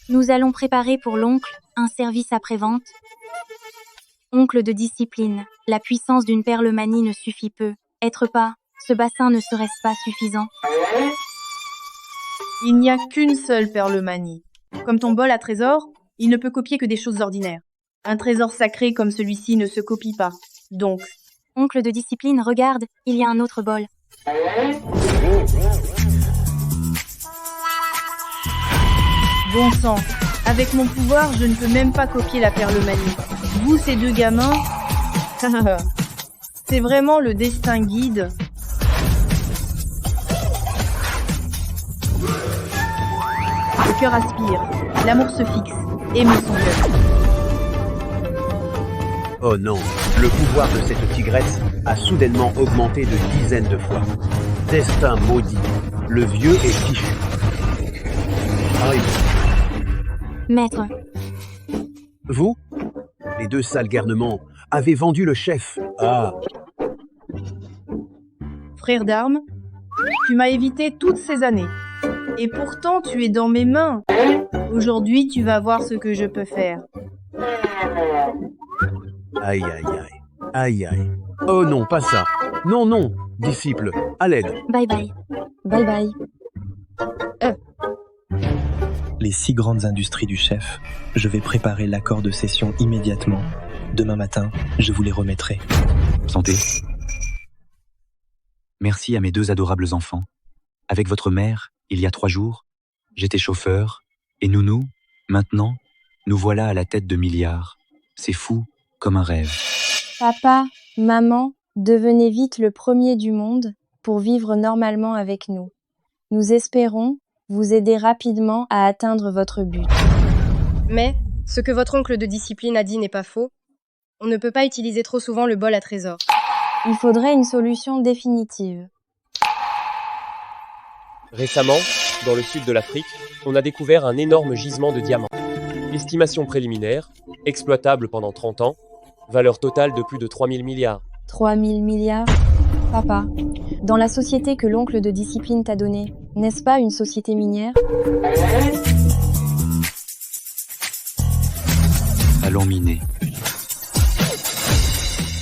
Nous allons préparer pour l'oncle un service après-vente. Oncle de discipline, la puissance d'une perle-manie ne suffit peu. Être pas, ce bassin ne serait-ce pas suffisant? Il n'y a qu'une seule perle-manie. Comme ton bol à trésor, il ne peut copier que des choses ordinaires. Un trésor sacré comme celui-ci ne se copie pas. Donc, oncle de discipline, regarde, il y a un autre bol. Bon sang, avec mon pouvoir, je ne peux même pas copier la perle-manie. Vous, ces 2 gamins, c'est vraiment le destin guide. Le cœur aspire, l'amour se fixe, aime son cœur. Oh non, le pouvoir de cette tigresse a soudainement augmenté de dizaines de fois. Destin maudit, le vieux est fichu. Maître. Vous, les 2 sales garnements, avez vendu le chef. Ah. Frère d'armes, tu m'as évité toutes ces années. Et pourtant, tu es dans mes mains. Aujourd'hui, tu vas voir ce que je peux faire. Aïe, aïe, aïe. Aïe, aïe. Oh non, pas ça. Non, non, disciple, à l'aide. Bye bye. Bye bye. Les 6 grandes industries du chef, je vais préparer l'accord de cession immédiatement. Demain matin, je vous les remettrai. Santé. Merci à mes 2 adorables enfants. Avec votre mère, il y a 3 jours, j'étais chauffeur, et nous, maintenant, nous voilà à la tête de milliards. C'est fou, comme un rêve. Papa, maman, devenez vite le premier du monde pour vivre normalement avec nous. Nous espérons vous aider rapidement à atteindre votre but. Mais, ce que votre oncle de discipline a dit n'est pas faux. On ne peut pas utiliser trop souvent le bol à trésor. Il faudrait une solution définitive. Récemment, dans le sud de l'Afrique, on a découvert un énorme gisement de diamants. Estimation préliminaire, exploitable pendant 30 ans, valeur totale de plus de 3000 milliards. 3000 milliards? Papa, dans la société que l'oncle de discipline t'a donnée, n'est-ce pas une société minière? Allons miner.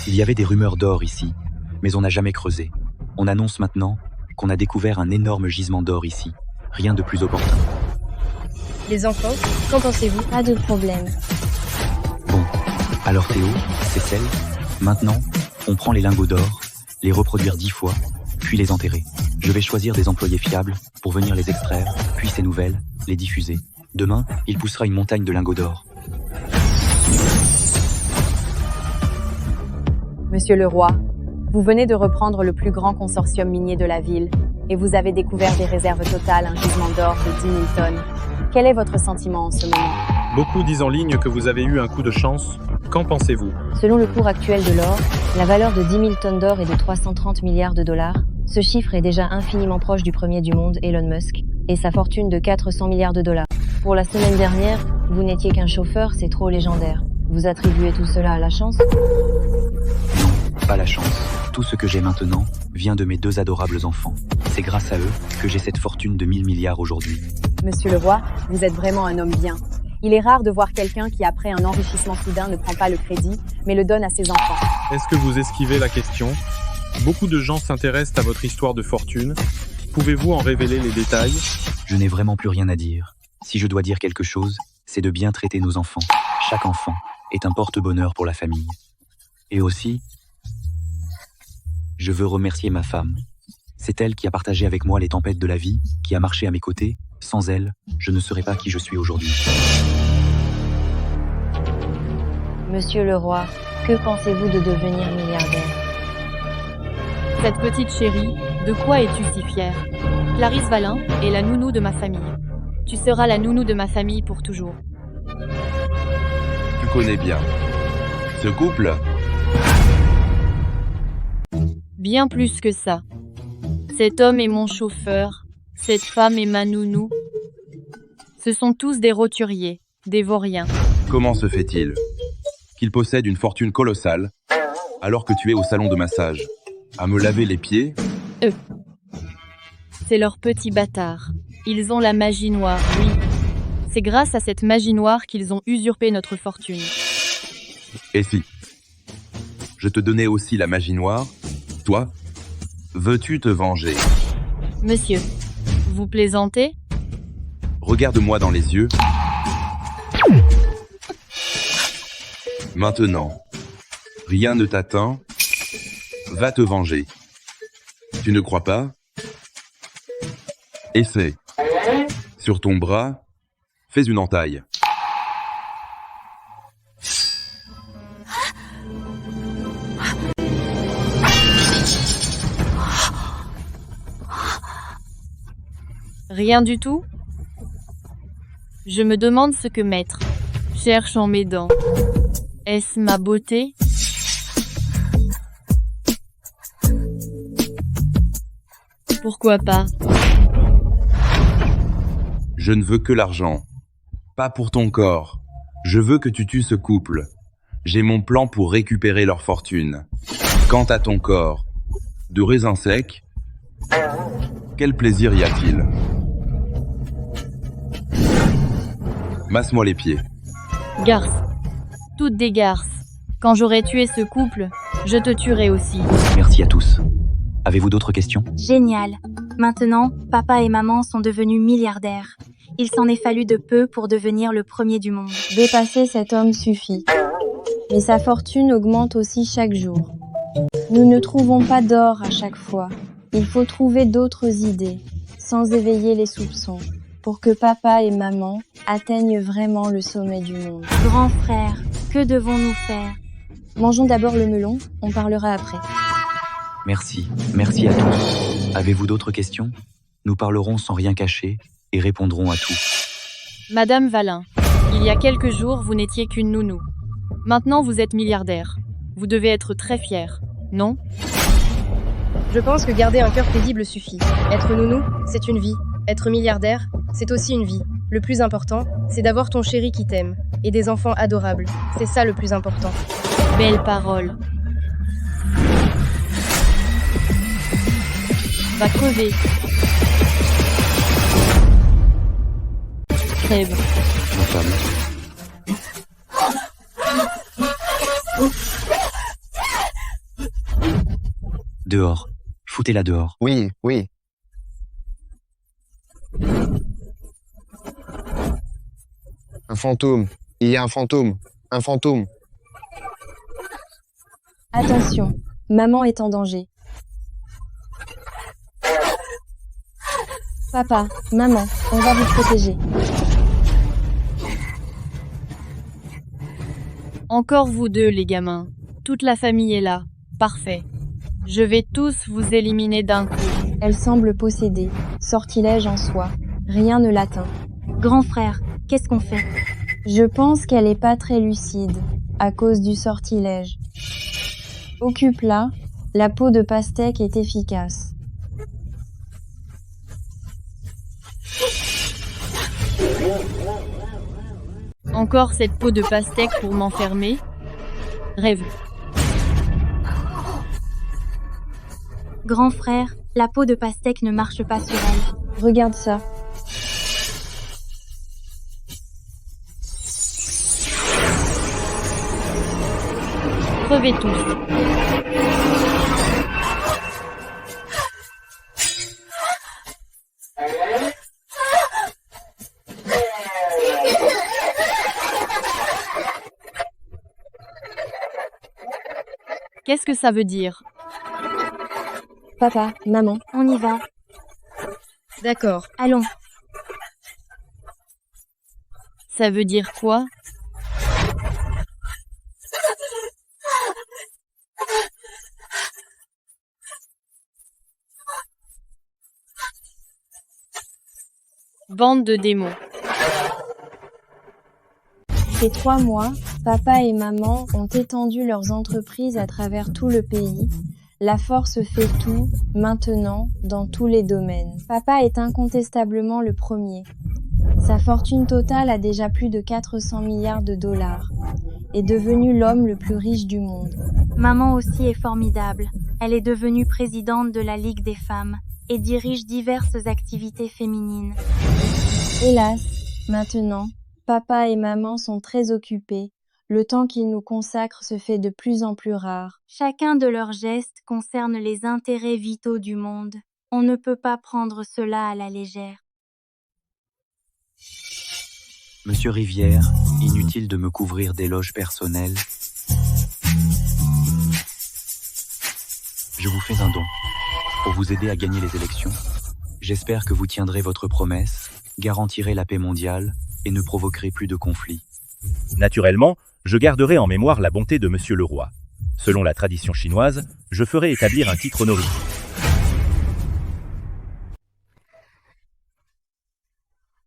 Il y avait des rumeurs d'or ici, mais on n'a jamais creusé. On annonce maintenant qu'on a découvert un énorme gisement d'or ici. Rien de plus opportun. Les enfants, qu'en pensez-vous? Pas de problème. Bon, alors Théo, Cécile, maintenant, on prend les lingots d'or, les reproduire 10 fois, puis les enterrer. Je vais choisir des employés fiables pour venir les extraire, puis ces nouvelles, les diffuser. Demain, il poussera une montagne de lingots d'or. Monsieur le roi, vous venez de reprendre le plus grand consortium minier de la ville et vous avez découvert des réserves totales, un gisement d'or de 10 000 tonnes. Quel est votre sentiment en ce moment? Beaucoup disent en ligne que vous avez eu un coup de chance. Qu'en pensez-vous? Selon le cours actuel de l'or, la valeur de 10 000 tonnes d'or est de 330 milliards de dollars. Ce chiffre est déjà infiniment proche du premier du monde, Elon Musk, et sa fortune de 400 milliards de dollars. Pour la semaine dernière, vous n'étiez qu'un chauffeur, c'est trop légendaire. Vous attribuez tout cela à la chance? Non, pas la chance. Tout ce que j'ai maintenant vient de mes 2 adorables enfants. C'est grâce à eux que j'ai cette fortune de 1000 milliards aujourd'hui. Monsieur le roi, vous êtes vraiment un homme bien. Il est rare de voir quelqu'un qui, après un enrichissement soudain, ne prend pas le crédit, mais le donne à ses enfants. Est-ce que vous esquivez la question? Beaucoup de gens s'intéressent à votre histoire de fortune. Pouvez-vous en révéler les détails? Je n'ai vraiment plus rien à dire. Si je dois dire quelque chose, c'est de bien traiter nos enfants. Chaque enfant est un porte-bonheur pour la famille. Et aussi, je veux remercier ma femme. C'est elle qui a partagé avec moi les tempêtes de la vie, qui a marché à mes côtés. Sans elle, je ne serais pas qui je suis aujourd'hui. Monsieur le roi, que pensez-vous de devenir milliardaire? Cette petite chérie, de quoi es-tu si fière? Clarisse Valin est la nounou de ma famille. Tu seras la nounou de ma famille pour toujours. Tu connais bien ce couple? Bien plus que ça. Cet homme est mon chauffeur, cette femme est ma nounou. Ce sont tous des roturiers, des vauriens. Comment se fait-il qu'il possède une fortune colossale alors que tu es au salon de massage à me laver les pieds? C'est leurs petits bâtards. Ils ont la magie noire, oui. C'est grâce à cette magie noire qu'ils ont usurpé notre fortune. Et si je te donnais aussi la magie noire, toi, veux-tu te venger? Monsieur, vous plaisantez? Regarde-moi dans les yeux. Maintenant, rien ne t'atteint. Va te venger. Tu ne crois pas? Essaie. Sur ton bras, fais une entaille. Rien du tout? Je me demande ce que maître cherche en mes dents. Est-ce ma beauté? Pourquoi pas? Je ne veux que l'argent. Pas pour ton corps. Je veux que tu tues ce couple. J'ai mon plan pour récupérer leur fortune. Quant à ton corps, de raisin sec, quel plaisir y a-t-il? Masse-moi les pieds. Garce. Toutes des garces. Quand j'aurai tué ce couple, je te tuerai aussi. Merci à tous. Avez-vous d'autres questions? Génial. Maintenant, papa et maman sont devenus milliardaires. Il s'en est fallu de peu pour devenir le premier du monde. Dépasser cet homme suffit. Mais sa fortune augmente aussi chaque jour. Nous ne trouvons pas d'or à chaque fois. Il faut trouver d'autres idées, sans éveiller les soupçons, pour que papa et maman atteignent vraiment le sommet du monde. Grand frère, que devons-nous faire? Mangeons d'abord le melon, on parlera après. Merci. Merci à tous. Avez-vous d'autres questions? Nous parlerons sans rien cacher et répondrons à tout. Madame Valin, il y a quelques jours, vous n'étiez qu'une nounou. Maintenant, vous êtes milliardaire. Vous devez être très fier, non? Je pense que garder un cœur paisible suffit. Être nounou, c'est une vie. Être milliardaire, c'est aussi une vie. Le plus important, c'est d'avoir ton chéri qui t'aime. Et des enfants adorables. C'est ça le plus important. Belle parole. Va crever. Crève. Ma femme. Dehors. Foutez-la dehors. Oui, oui. Un fantôme. Il y a un fantôme. Un fantôme. Attention, maman est en danger. Papa, maman, on va vous protéger. Encore vous deux, les gamins. Toute la famille est là. Parfait. Je vais tous vous éliminer d'un coup. Elle semble possédée, sortilège en soi. Rien ne l'atteint. Grand frère, qu'est-ce qu'on fait? Je pense qu'elle est pas très lucide, à cause du sortilège. Occupe-la, la peau de pastèque est efficace. Encore cette peau de pastèque pour m'enfermer? Rêve. Grand frère, la peau de pastèque ne marche pas sur elle. Regarde ça. Crevez tous. Qu'est-ce que ça veut dire? Papa, maman, on y va. D'accord. Allons. Ça veut dire quoi? Bande de démons. Ces 3 mois, papa et maman ont étendu leurs entreprises à travers tout le pays. La force fait tout, maintenant, dans tous les domaines. Papa est incontestablement le premier. Sa fortune totale a déjà plus de 400 milliards de dollars. Est devenu l'homme le plus riche du monde. Maman aussi est formidable. Elle est devenue présidente de la Ligue des femmes et dirige diverses activités féminines. Hélas, maintenant, papa et maman sont très occupés. Le temps qu'ils nous consacrent se fait de plus en plus rare. Chacun de leurs gestes concerne les intérêts vitaux du monde. On ne peut pas prendre cela à la légère. Monsieur Rivière, inutile de me couvrir d'éloges personnels. Je vous fais un don pour vous aider à gagner les élections. J'espère que vous tiendrez votre promesse, garantirez la paix mondiale et ne provoquerez plus de conflits. Naturellement, je garderai en mémoire la bonté de Monsieur le Roi. Selon la tradition chinoise, je ferai établir un titre honorifique.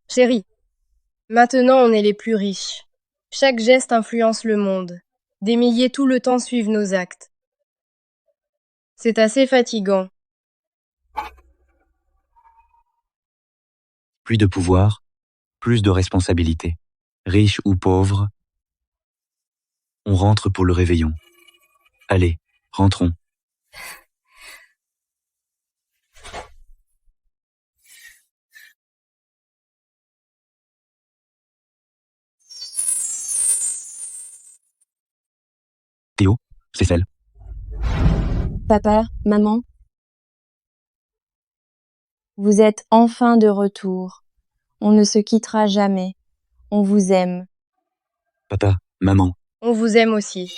Chérie, maintenant on est les plus riches. Chaque geste influence le monde. Des milliers tout le temps suivent nos actes. C'est assez fatigant. Plus de pouvoir, plus de responsabilités. Riche ou pauvre, on rentre pour le réveillon. Allez, rentrons. Cécile. Papa, maman, vous êtes enfin de retour. On ne se quittera jamais. On vous aime. Papa, maman. On vous aime aussi.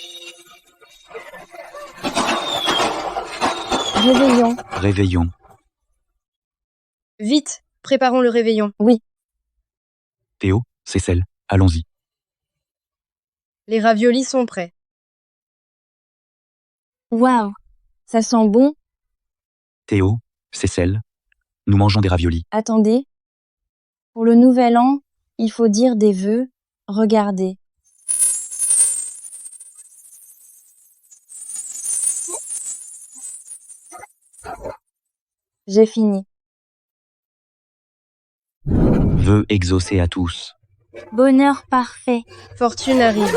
Réveillons. Réveillons. Vite, préparons le réveillon. Oui. Théo, Cécile, allons-y. Les raviolis sont prêts. Waouh, ça sent bon. Théo, Cécile, nous mangeons des raviolis. Attendez. Pour le nouvel an, il faut dire des vœux. Regardez. J'ai fini. Vœux exaucés à tous. Bonheur parfait. Fortune arrive.